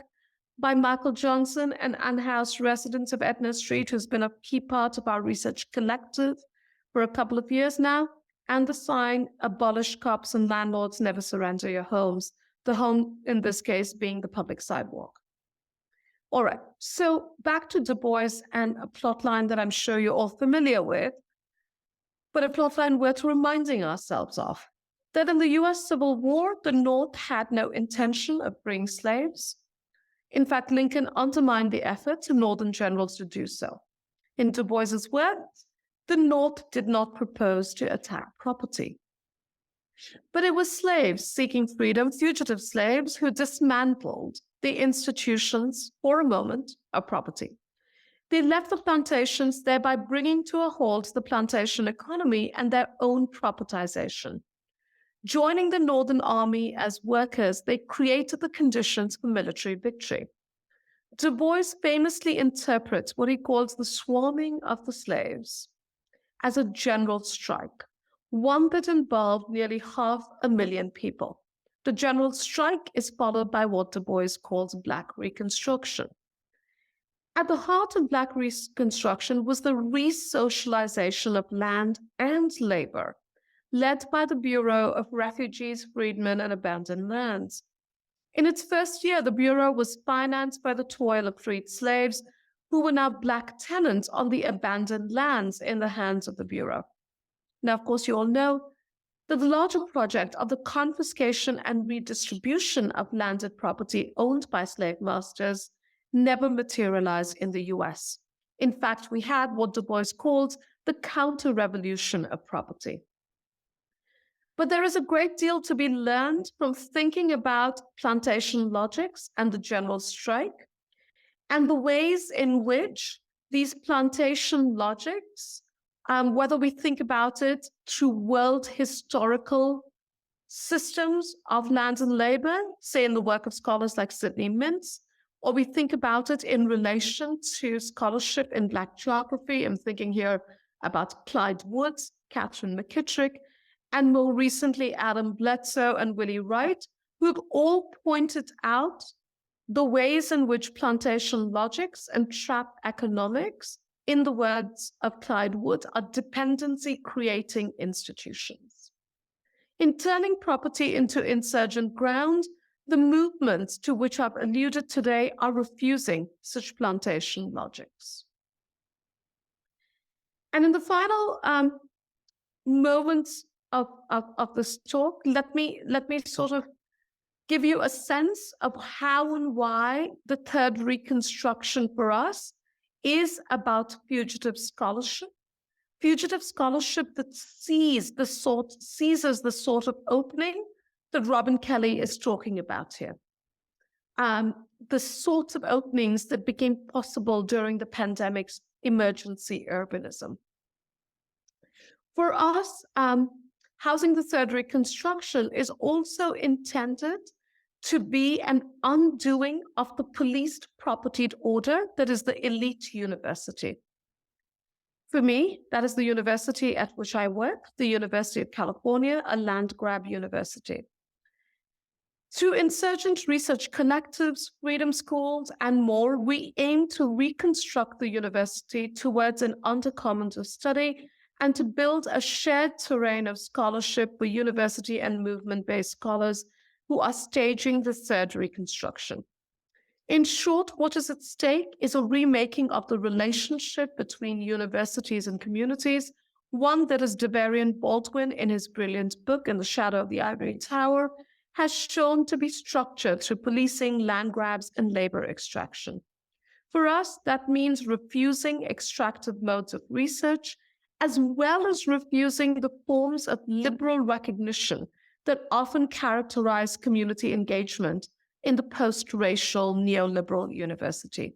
by Michael Johnson, an unhoused resident of Etna Street who's been a key part of our research collective for a couple of years now, and the sign, "Abolish cops and landlords, never surrender your homes," the home in this case being the public sidewalk. All right, so back to Du Bois and a plotline that I'm sure you're all familiar with, but a plotline worth reminding ourselves of, that in the US Civil War, the North had no intention of freeing slaves. In fact, Lincoln undermined the efforts of Northern generals to do so. In Du Bois's words, the North did not propose to attack property. But it was slaves seeking freedom, fugitive slaves, who dismantled the institutions, for a moment, of property. They left the plantations, thereby bringing to a halt the plantation economy and their own propertization. Joining the Northern Army as workers, they created the conditions for military victory. Du Bois famously interprets what he calls the swarming of the slaves as a general strike, one that involved nearly 500,000 people. The general strike is followed by what Du Bois calls Black Reconstruction. At the heart of Black Reconstruction was the re-socialization of land and labor, led by the Bureau of Refugees, Freedmen, and Abandoned Lands. In its first year, the Bureau was financed by the toil of freed slaves who were now Black tenants on the abandoned lands in the hands of the Bureau. Now, of course, you all know that the larger project of the confiscation and redistribution of landed property owned by slave masters never materialized in the US. In fact, we had what Du Bois called the counter-revolution of property. But there is a great deal to be learned from thinking about plantation logics and the general strike, and the ways in which these plantation logics, whether we think about it through world historical systems of land and labor, say in the work of scholars like Sidney Mintz, or we think about it in relation to scholarship in Black geography. I'm thinking here about Clyde Woods, Catherine McKittrick, and more recently, Adam Bledsoe and Willie Wright, who've all pointed out the ways in which plantation logics and trap economics, in the words of Clyde Wood, are dependency-creating institutions. In turning property into insurgent ground, the movements to which I've alluded today are refusing such plantation logics. And in the final moments of this talk, let me sort of give you a sense of how and why the third Reconstruction for us is about fugitive scholarship that seizes the sort of opening that Robin Kelly is talking about here. The sorts of openings that became possible during the pandemic's emergency urbanism. For us, Housing the Third Reconstruction is also intended to be an undoing of the policed propertied order that is the elite university. For me, that is the university at which I work, the University of California, a land grab university. Through insurgent research collectives, freedom schools, and more, we aim to reconstruct the university towards an undercommon of study and to build a shared terrain of scholarship for university and movement-based scholars who are staging the third Reconstruction. In short, what is at stake is a remaking of the relationship between universities and communities, one that, as Devarian Baldwin in his brilliant book In the Shadow of the Ivory Tower has shown to be structured through policing, land grabs, and labor extraction. For us, that means refusing extractive modes of research, as well as refusing the forms of liberal recognition that often characterize community engagement in the post-racial neoliberal university.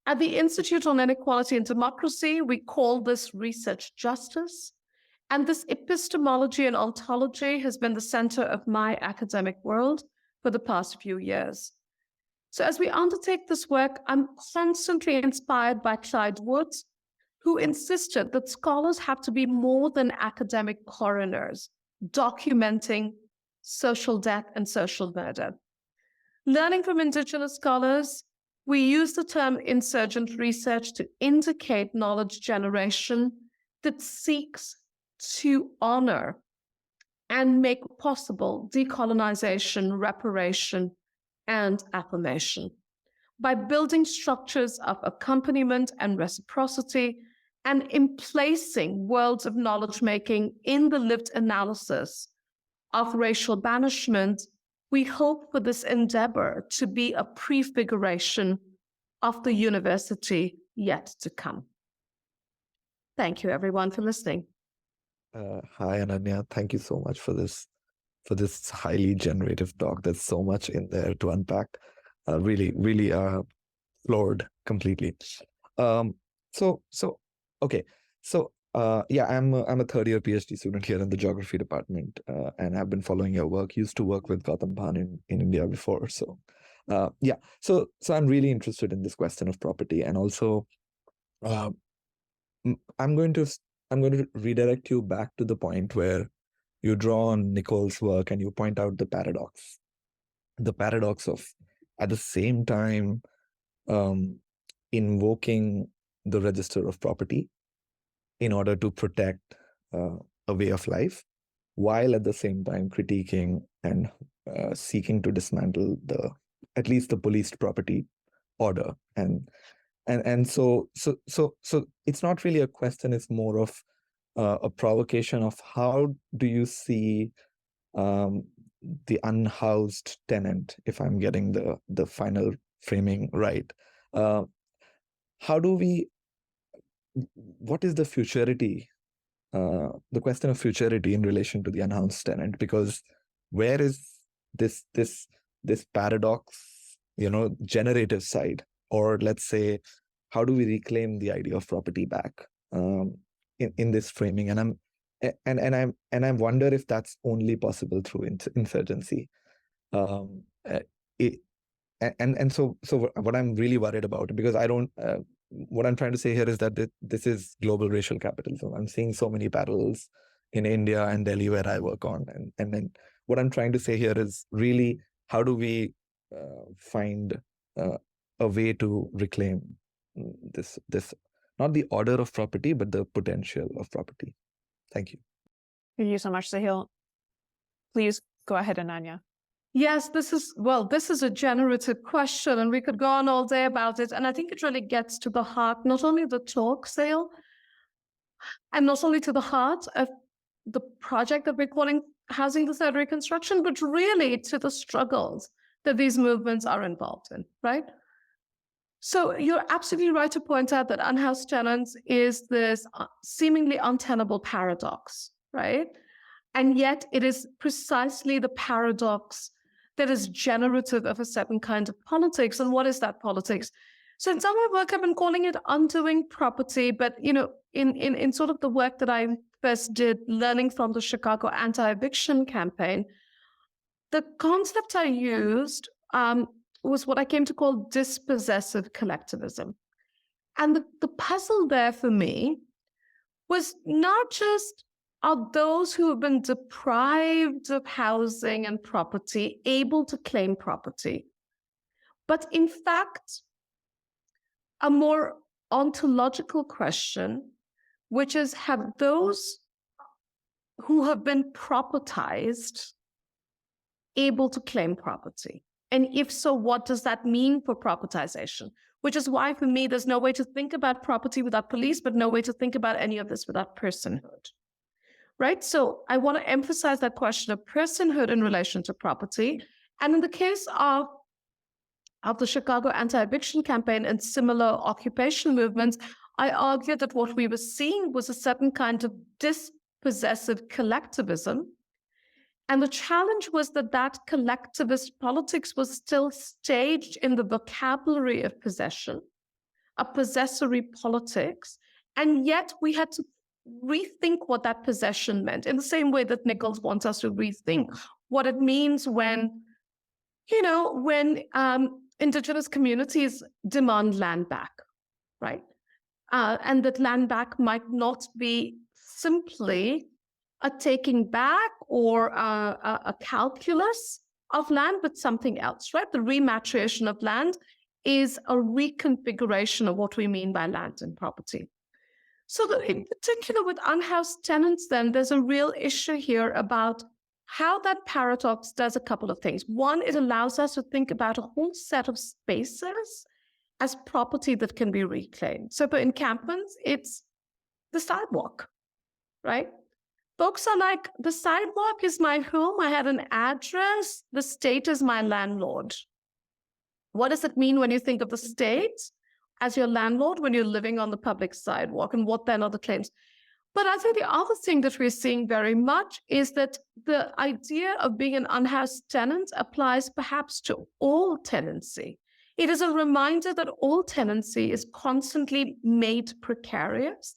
At the Institute on Inequality and Democracy, we call this research justice, and this epistemology and ontology has been the center of my academic world for the past few years. So as we undertake this work, I'm constantly inspired by Clyde Woods, who insisted that scholars have to be more than academic coroners, documenting social death and social murder. Learning from Indigenous scholars, we use the term insurgent research to indicate knowledge generation that seeks to honor and make possible decolonization, reparation, and affirmation by building structures of accompaniment and reciprocity and emplacing worlds of knowledge making in the lived analysis of racial banishment we hope for this endeavor to be a prefiguration of the university yet to come. Thank you, everyone, for listening. Hi, Ananya. Thank you so much for this highly generative talk. There's so much in there to unpack. Really floored completely. Okay. Yeah, I'm a third year PhD student here in the geography department, and I've been following your work. Used to work with Gautam Bhan in India before. So I'm really interested in this question of property, and also I'm going to redirect you back to the point where you draw on Nicole's work and you point out the paradox of, at the same time, invoking the register of property in order to protect a way of life, while at the same time critiquing and seeking to dismantle at least the policed property order. And so it's not really a question, it's more of a provocation of how do you see the unhoused tenant, if I'm getting the final framing right. What is the futurity, the question of futurity in relation to the unhoused tenant? Because where is this paradox, generative side? Or let's say, how do we reclaim the idea of property back in this framing? And I wonder if that's only possible through insurgency. So what I'm really worried about, because what I'm trying to say here is that this is global racial capitalism. I'm seeing so many parallels in India and Delhi, where I work on, and then what I'm trying to say here is really, how do we find a way to reclaim this not the order of property, but the potential of property? Thank you. Thank you so much, Sahil. Please go ahead, Ananya. Yes, this is a generative question, and we could go on all day about it. And I think it really gets to the heart, not only the talk, Sahil, and not only to the heart of the project that we're calling Housing the Third Reconstruction, but really to the struggles that these movements are involved in, right? So you're absolutely right to point out that unhoused tenants is this seemingly untenable paradox, right? And yet it is precisely the paradox that is generative of a certain kind of politics. And what is that politics? So in some of my work, I've been calling it undoing property, but in sort of the work that I first did, learning from the Chicago anti-eviction campaign, the concept I used was what I came to call dispossessive collectivism. And the puzzle there for me was not just, are those who have been deprived of housing and property able to claim property, but in fact, a more ontological question, which is, have those who have been propertized able to claim property? And if so, what does that mean for propertization? Which is why, for me, there's no way to think about property without police, but no way to think about any of this without personhood, right? So I want to emphasize that question of personhood in relation to property. And in the case of the Chicago anti-eviction campaign and similar occupation movements, I argued that what we were seeing was a certain kind of dispossessive collectivism. And the challenge was that collectivist politics was still staged in the vocabulary of possession, a possessory politics. And yet we had to rethink what that possession meant, in the same way that Nichols wants us to rethink what it means when Indigenous communities demand land back, right? And that land back might not be simply a taking back or a calculus of land, but something else, right? The rematriation of land is a reconfiguration of what we mean by land and property. So that in particular with unhoused tenants, then there's a real issue here about how that paradox does a couple of things. One, it allows us to think about a whole set of spaces as property that can be reclaimed. So for encampments, it's the sidewalk, right? Folks are like, the sidewalk is my home. I had an address. The state is my landlord. What does it mean when you think of the state as your landlord when you're living on the public sidewalk, and what then are the claims? But I think the other thing that we're seeing very much is that the idea of being an unhoused tenant applies perhaps to all tenancy. It is a reminder that all tenancy is constantly made precarious,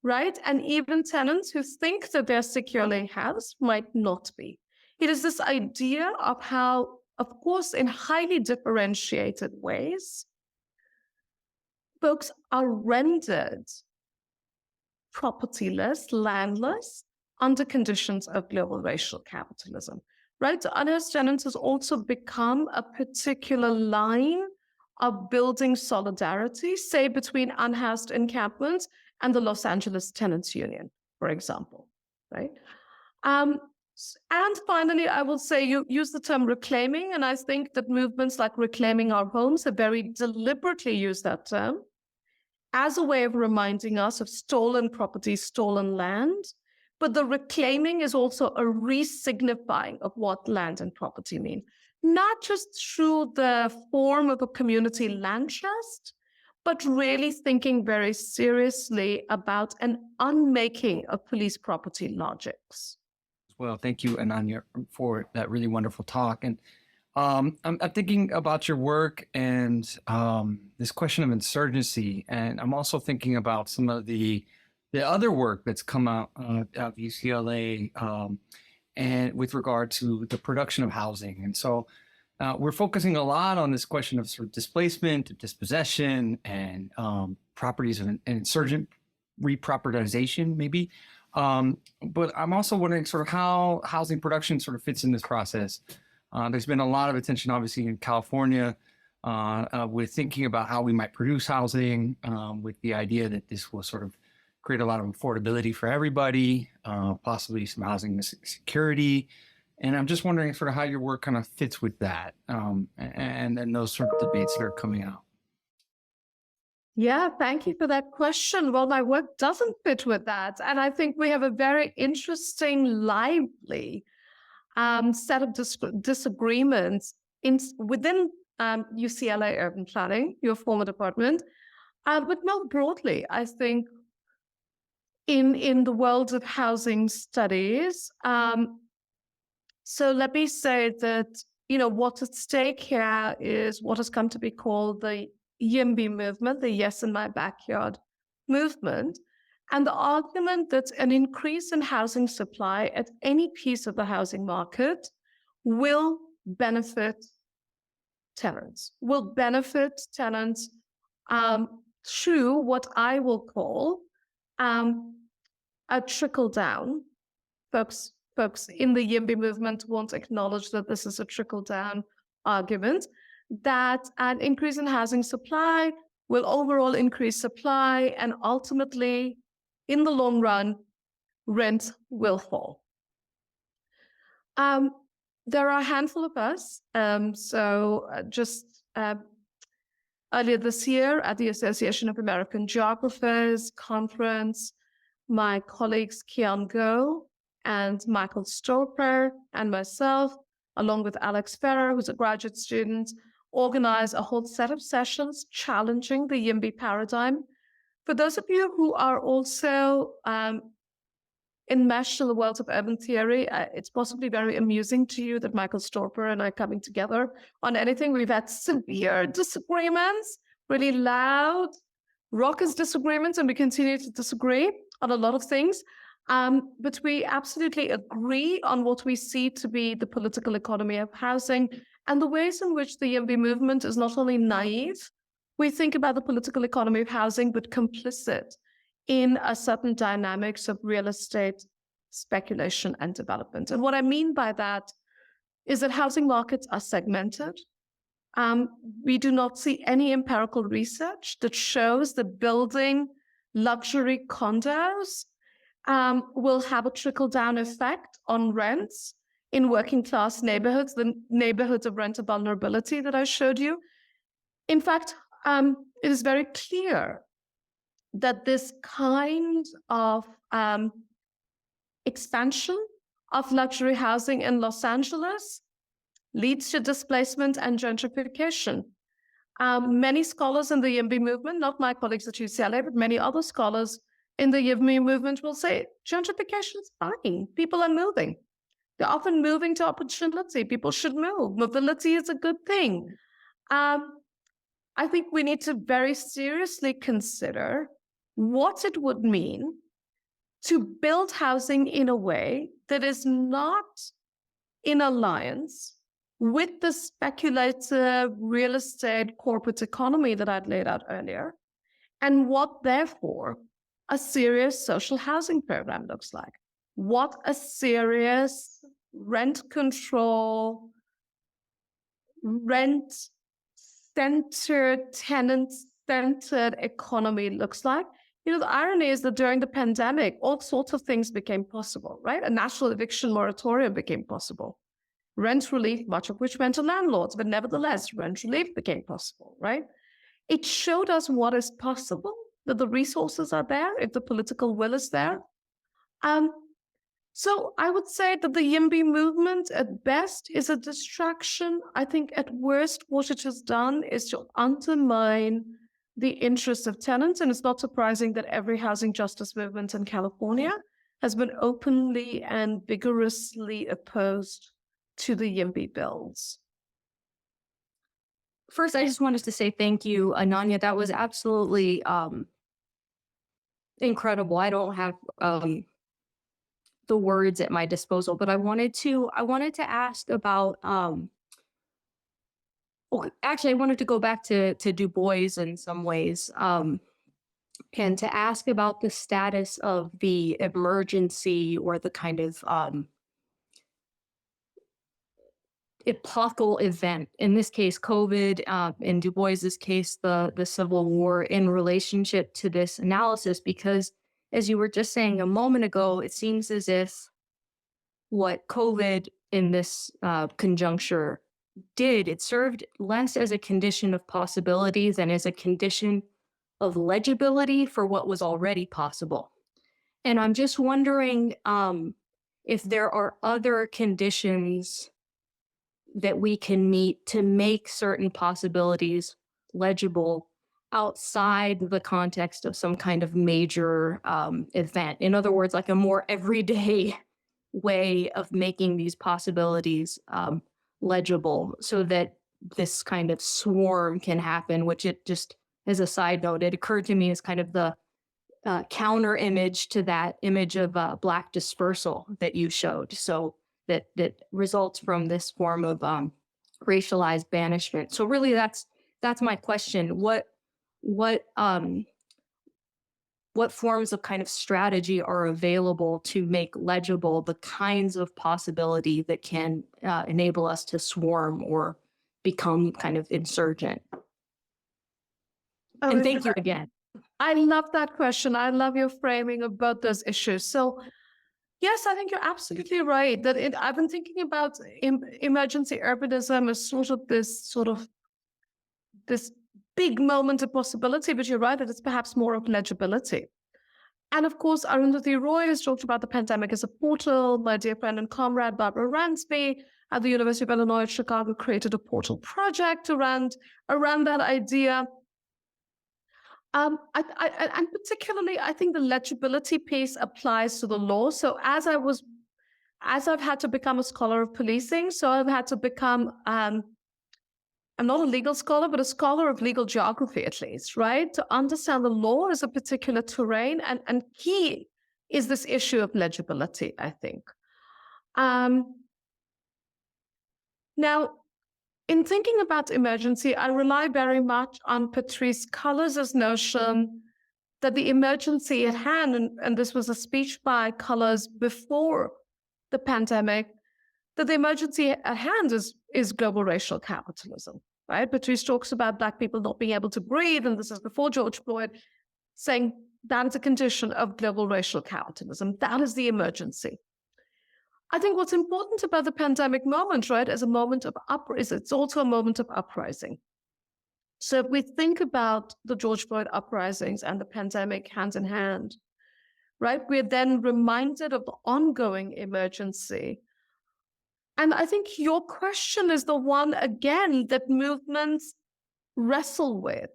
right? And even tenants who think that they're securely housed might not be. It is this idea of how, of course, in highly differentiated ways, folks are rendered propertyless, landless, under conditions of global racial capitalism, right? So unhoused tenants has also become a particular line of building solidarity, say between unhoused encampments and the Los Angeles Tenants Union, for example, right? And finally, I will say you use the term reclaiming, and I think that movements like Reclaiming Our Homes have very deliberately used that term as a way of reminding us of stolen property, stolen land. But the reclaiming is also a re-signifying of what land and property mean, not just through the form of a community land trust, but really thinking very seriously about an unmaking of police property logics. Well, thank you, Ananya, for that really wonderful talk. And I'm thinking about your work and this question of insurgency, and I'm also thinking about some of the other work that's come out of UCLA and with regard to the production of housing. And so we're focusing a lot on this question of sort of displacement, dispossession, and properties of an insurgent repropertization, maybe. But I'm also wondering sort of how housing production sort of fits in this process. There's been a lot of attention, obviously, in California with thinking about how we might produce housing with the idea that this will sort of create a lot of affordability for everybody, possibly some housing security. And I'm just wondering sort of how your work kind of fits with that and then those sort of debates that are coming out. Yeah, thank you for that question. Well, my work doesn't fit with that. And I think we have a very interesting, lively set of disagreements within UCLA Urban Planning, your former department, but more broadly, I think in the world of housing studies. So let me say that, what's at stake here is what has come to be called the YIMBY movement, the Yes in My Backyard movement. And the argument that an increase in housing supply at any piece of the housing market will benefit tenants, through what I will call a trickle down. Folks in the YIMBY movement won't acknowledge that this is a trickle down argument, that an increase in housing supply will overall increase supply, and ultimately, in the long run, rent will fall. There are a handful of us. Earlier this year at the Association of American Geographers conference, my colleagues Kian Go and Michael Storper and myself, along with Alex Ferrer, who's a graduate student, organized a whole set of sessions challenging the YIMBY paradigm. For those of you who are also enmeshed in the world of urban theory, it's possibly very amusing to you that Michael Storper and I coming together on anything. We've had severe disagreements, really loud, raucous disagreements, and we continue to disagree on a lot of things. But we absolutely agree on what we see to be the political economy of housing and the ways in which the YIMBY movement is not only naive, we think about the political economy of housing, but complicit in a certain dynamics of real estate speculation and development. And what I mean by that is that housing markets are segmented. We do not see any empirical research that shows that building luxury condos will have a trickle-down effect on rents in working class neighborhoods, the neighborhoods of renter vulnerability that I showed you. In fact, it is very clear that this kind of expansion of luxury housing in Los Angeles leads to displacement and gentrification. Many scholars in the YIMBY movement, not my colleagues at UCLA, but many other scholars in the YIMBY movement will say gentrification is fine. People are moving. They're often moving to opportunity. People should move. Mobility is a good thing. I think we need to very seriously consider what it would mean to build housing in a way that is not in alliance with the speculative real estate corporate economy that I'd laid out earlier, and what, therefore, a serious social housing program looks like. What a serious rent control, rent-centered, tenant-centered economy looks like. You know, the irony is that during the pandemic, all sorts of things became possible, right? A national eviction moratorium became possible. Rent relief, much of which went to landlords, but nevertheless, rent relief became possible, right? It showed us what is possible, that the resources are there, if the political will is there. So I would say that the YIMBY movement at best is a distraction. I think at worst, what it has done is to undermine the interests of tenants. And it's not surprising that every housing justice movement in California has been openly and vigorously opposed to the YIMBY bills. First, I just wanted to say thank you, Ananya. That was absolutely incredible. I don't have the words at my disposal, but I wanted to ask about actually I wanted to go back to Du Bois in some ways, and to ask about the status of the emergency or the kind of epochal event, in this case, COVID, in Du Bois's case, the Civil War, in relationship to this analysis, because as you were just saying a moment ago, it seems as if what COVID in this conjuncture did, it served less as a condition of possibility than as a condition of legibility for what was already possible. And I'm just wondering if there are other conditions that we can meet to make certain possibilities legible outside the context of some kind of major event. In other words, like a more everyday way of making these possibilities legible, so that this kind of swarm can happen, which, it just as a side note, it occurred to me as kind of the counter image to that image of Black dispersal that you showed. So that results from this form of racialized banishment. So really, that's my question. What forms of kind of strategy are available to make legible the kinds of possibility that can enable us to swarm or become kind of insurgent? And thank you again. I love that question. I love your framing of both those issues. So yes, I think you're absolutely right that I've been thinking about emergency urbanism as sort of this big moment of possibility, but you're right that it's perhaps more of legibility. And of course, Arundhati Roy has talked about the pandemic as a portal. My dear friend and comrade, Barbara Ransby at the University of Illinois at Chicago created a portal project around that idea. And particularly, I think the legibility piece applies to the law. So as I've had to become a scholar of policing, so I've had to become, I'm not a legal scholar, but a scholar of legal geography, at least, right? To understand the law as a particular terrain. And key is this issue of legibility, I think. Now, in thinking about emergency, I rely very much on Patrice Cullors' notion that the emergency at hand, and this was a speech by Cullors before the pandemic, that the emergency at hand is global racial capitalism, right? Patrice talks about Black people not being able to breathe, and this is before George Floyd, saying that is a condition of global racial capitalism. That is the emergency. I think what's important about the pandemic moment, right, as a moment of uprising, it's also a moment of uprising. So if we think about the George Floyd uprisings and the pandemic hand in hand, right? We're then reminded of the ongoing emergency. And I think your question is the one, again, that movements wrestle with.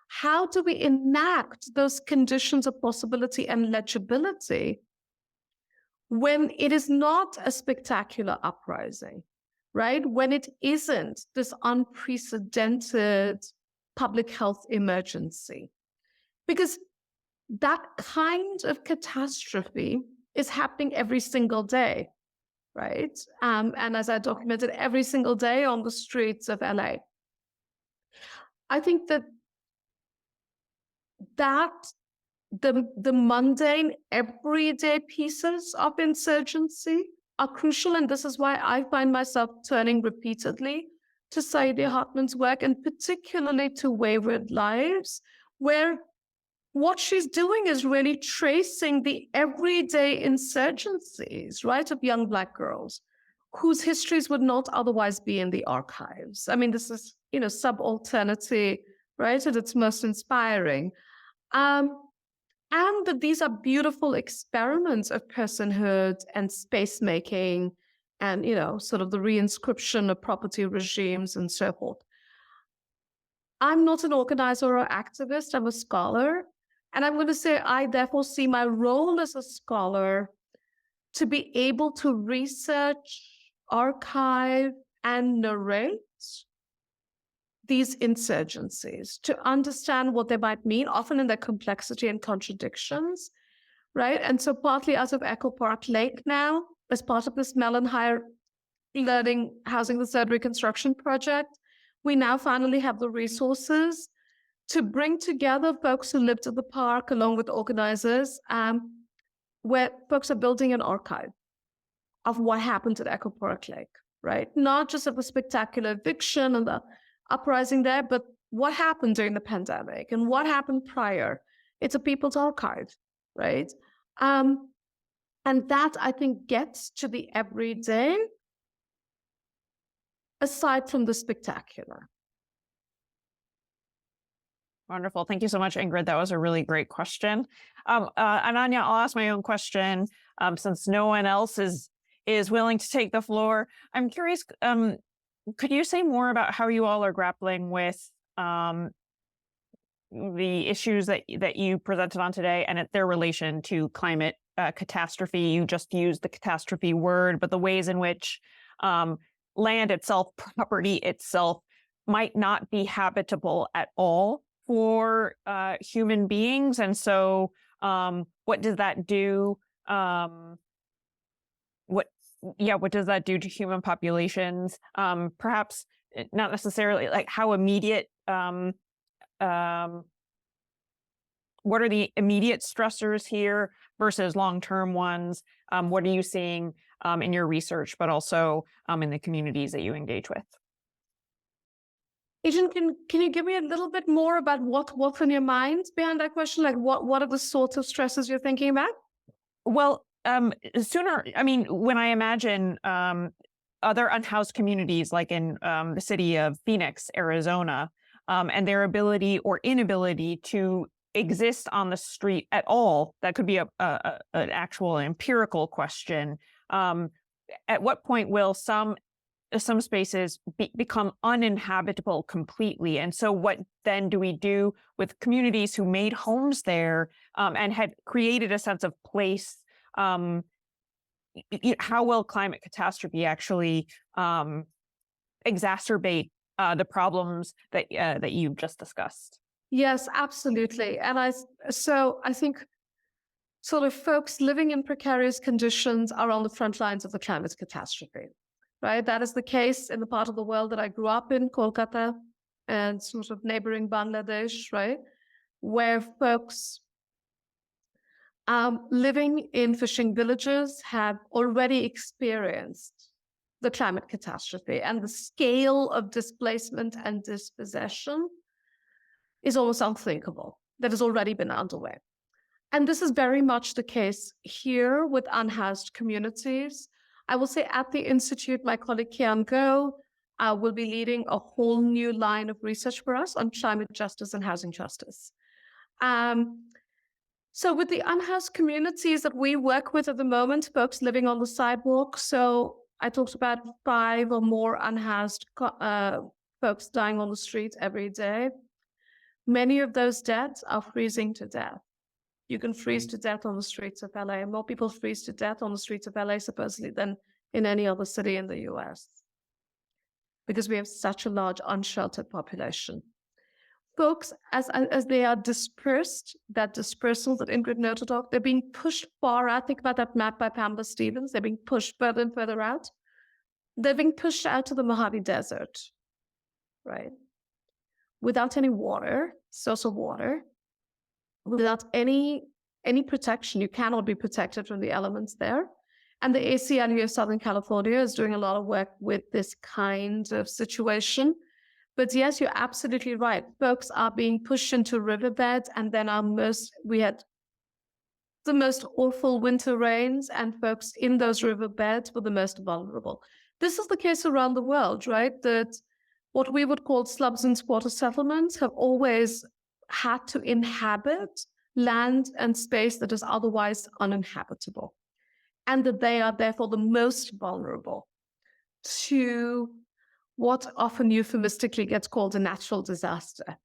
How do we enact those conditions of possibility and legibility when it is not a spectacular uprising, right? When it isn't this unprecedented public health emergency? Because that kind of catastrophe is happening every single day, right? And as I documented, every single day on the streets of LA. I think that the mundane, everyday pieces of insurgency are crucial. And this is why I find myself turning repeatedly to Saidiya Hartman's work, and particularly to Wayward Lives, where what she's doing is really tracing the everyday insurgencies, right, of young Black girls whose histories would not otherwise be in the archives. I mean, this is, subalternity, right, at its most inspiring. And that these are beautiful experiments of personhood and space making and, sort of the reinscription of property regimes and so forth. I'm not an organizer or activist, I'm a scholar. And I'm going to say, I therefore see my role as a scholar to be able to research, archive, and narrate these insurgencies, to understand what they might mean, often in their complexity and contradictions, right? And so partly out of Echo Park Lake now, as part of this Mellon Higher Learning Housing the Third Reconstruction project, we now finally have the resources to bring together folks who lived at the park along with organizers, where folks are building an archive of what happened at Echo Park Lake, right? Not just of the spectacular eviction and the uprising there, but what happened during the pandemic and what happened prior. It's a people's archive, right? And that, I think, gets to the everyday, aside from the spectacular. Wonderful. Thank you so much, Ingrid. That was a really great question. Ananya, I'll ask my own question since no one else is willing to take the floor. I'm curious, could you say more about how you all are grappling with the issues that you presented on today and their relation to climate catastrophe? You just used the catastrophe word, but the ways in which land itself, property itself, might not be habitable at all for human beings. And so what does that do? What does that do to human populations? Perhaps not necessarily like how immediate, what are the immediate stressors here versus long-term ones? What are you seeing in your research, but also in the communities that you engage with? Agent, can you give me a little bit more about what's in your mind behind that question? Like what are the sorts of stresses you're thinking about? Well, when I imagine other unhoused communities, like in the city of Phoenix, Arizona, and their ability or inability to exist on the street at all, that could be an actual empirical question. At what point will some spaces become uninhabitable completely? And so what then do we do with communities who made homes there and had created a sense of place? How will climate catastrophe actually exacerbate the problems that you've just discussed? Yes, absolutely. And I think sort of folks living in precarious conditions are on the front lines of the climate catastrophe, right? That is the case in the part of the world that I grew up in, Kolkata, and sort of neighboring Bangladesh, right? Where folks living in fishing villages have already experienced the climate catastrophe, and the scale of displacement and dispossession is almost unthinkable. That has already been underway. And this is very much the case here with unhoused communities. I will say at the Institute, my colleague Kian Go will be leading a whole new line of research for us on climate justice and housing justice. So with the unhoused communities that we work with at the moment, folks living on the sidewalk. So I talked about 5 or more unhoused folks dying on the street every day. Many of those deaths are freezing to death. You can freeze to death on the streets of LA. More people freeze to death on the streets of LA supposedly than in any other city in the US, because we have such a large unsheltered population. Folks, as they are dispersed, that dispersal that Ingrid noted of, they're being pushed far out. Think about that map by Pamela Stevens. They're being pushed further and further out. They're being pushed out to the Mojave Desert, right? Without any water, source of water, without any protection. You cannot be protected from the elements there. And the ACLU of Southern California is doing a lot of work with this kind of situation. But yes, you're absolutely right. Folks are being pushed into riverbeds, and then we had the most awful winter rains, and folks in those riverbeds were the most vulnerable. This is the case around the world, right? That what we would call slums and squatter settlements have always had to inhabit land and space that is otherwise uninhabitable, and that they are therefore the most vulnerable to what often euphemistically gets called a natural disaster.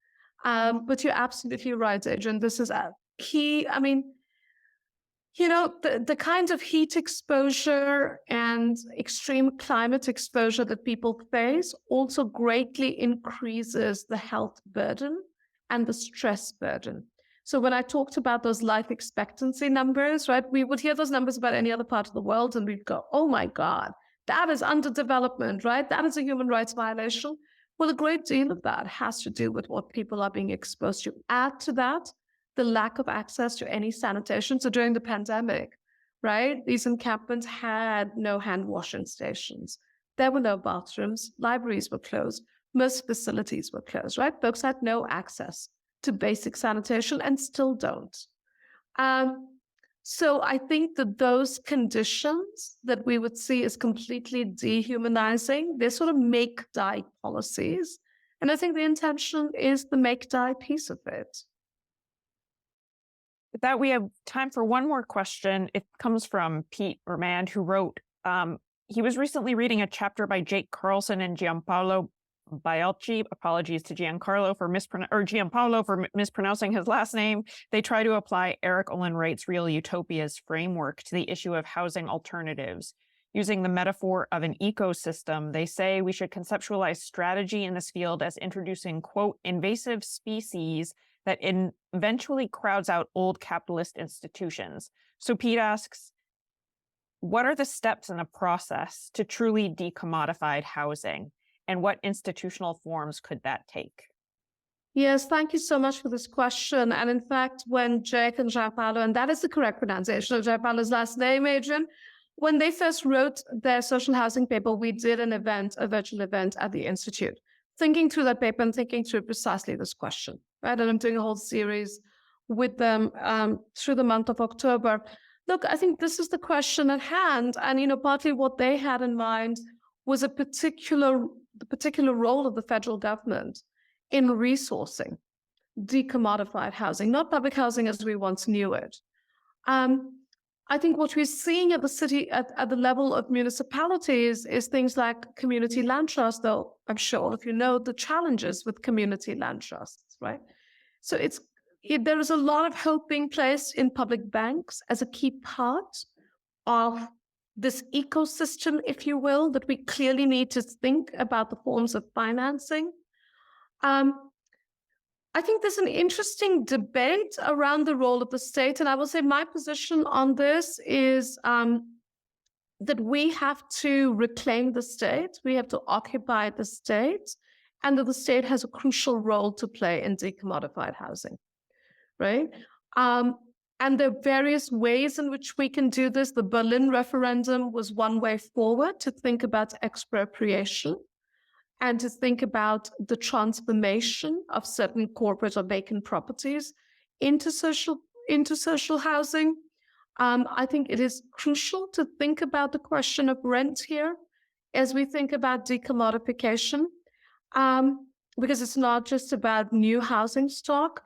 But you're absolutely right, Adrian. This is a key. I mean, you know, the kind of heat exposure and extreme climate exposure that people face also greatly increases the health burden and the stress burden. So when I talked about those life expectancy numbers, right, we would hear those numbers about any other part of the world and we'd go, oh my God, that is underdevelopment, right? That is a human rights violation. Well, a great deal of that has to do with what people are being exposed to. Add to that the lack of access to any sanitation. So during the pandemic, right, these encampments had no hand washing stations. There were no bathrooms. Libraries were closed. Most facilities were closed, right? Folks had no access to basic sanitation and still don't. So I think that those conditions that we would see as completely dehumanizing, they're sort of make-die policies. And I think the intention is the make-die piece of it. With that, we have time for one more question. It comes from Pete Remand, who wrote, he was recently reading a chapter by Jake Carlson and Gianpaolo Bialci. Apologies to Gianpaolo for mispronouncing his last name. They try to apply Eric Olin Wright's Real Utopias framework to the issue of housing alternatives. Using the metaphor of an ecosystem, they say we should conceptualize strategy in this field as introducing, quote, invasive species that eventually crowds out old capitalist institutions. So Pete asks, what are the steps in the process to truly decommodified housing? And what institutional forms could that take? Yes, thank you so much for this question. And in fact, when Jake and Gianpaolo, and that is the correct pronunciation of Gianpaolo's last name, Adrian, when they first wrote their social housing paper, we did an event, a virtual event at the Institute, thinking through that paper and thinking through precisely this question, right? And I'm doing a whole series with them through the month of October. Look, I think this is the question at hand. And, you know, partly what they had in mind was the particular role of the federal government in resourcing decommodified housing, not public housing as we once knew it. I think what we're seeing at the city, at the level of municipalities, is things like community land trusts, though I'm sure all of you know the challenges with community land trusts, right? So there is a lot of hope being placed in public banks as a key part of this ecosystem, if you will, that we clearly need to think about the forms of financing. I think there's an interesting debate around the role of the state. And I will say my position on this is that we have to reclaim the state. We have to occupy the state, and that the state has a crucial role to play in decommodified housing, right? And there are various ways in which we can do this. The Berlin referendum was one way forward to think about expropriation and to think about the transformation of certain corporate or vacant properties into social housing. I think it is crucial to think about the question of rent here as we think about decommodification, because it's not just about new housing stock,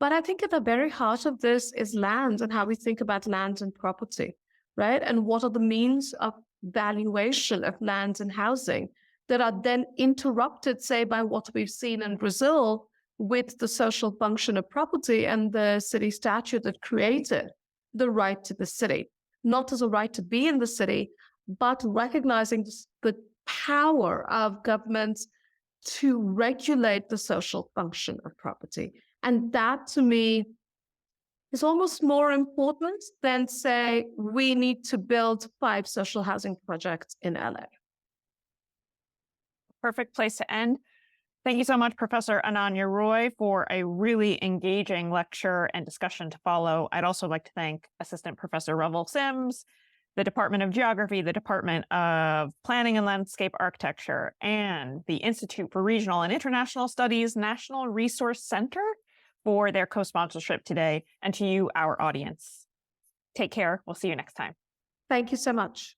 But I think at the very heart of this is land and how we think about land and property, right? And what are the means of valuation of land and housing that are then interrupted, say, by what we've seen in Brazil with the social function of property and the city statute that created the right to the city, not as a right to be in the city, but recognizing the power of governments to regulate the social function of property. And that, to me, is almost more important than, say, we need to build 5 social housing projects in LA. Perfect place to end. Thank you so much, Professor Ananya Roy, for a really engaging lecture and discussion to follow. I'd also like to thank Assistant Professor Revel Sims, the Department of Geography, the Department of Planning and Landscape Architecture, and the Institute for Regional and International Studies National Resource Center for their co-sponsorship today, and to you, our audience. Take care. We'll see you next time. Thank you so much.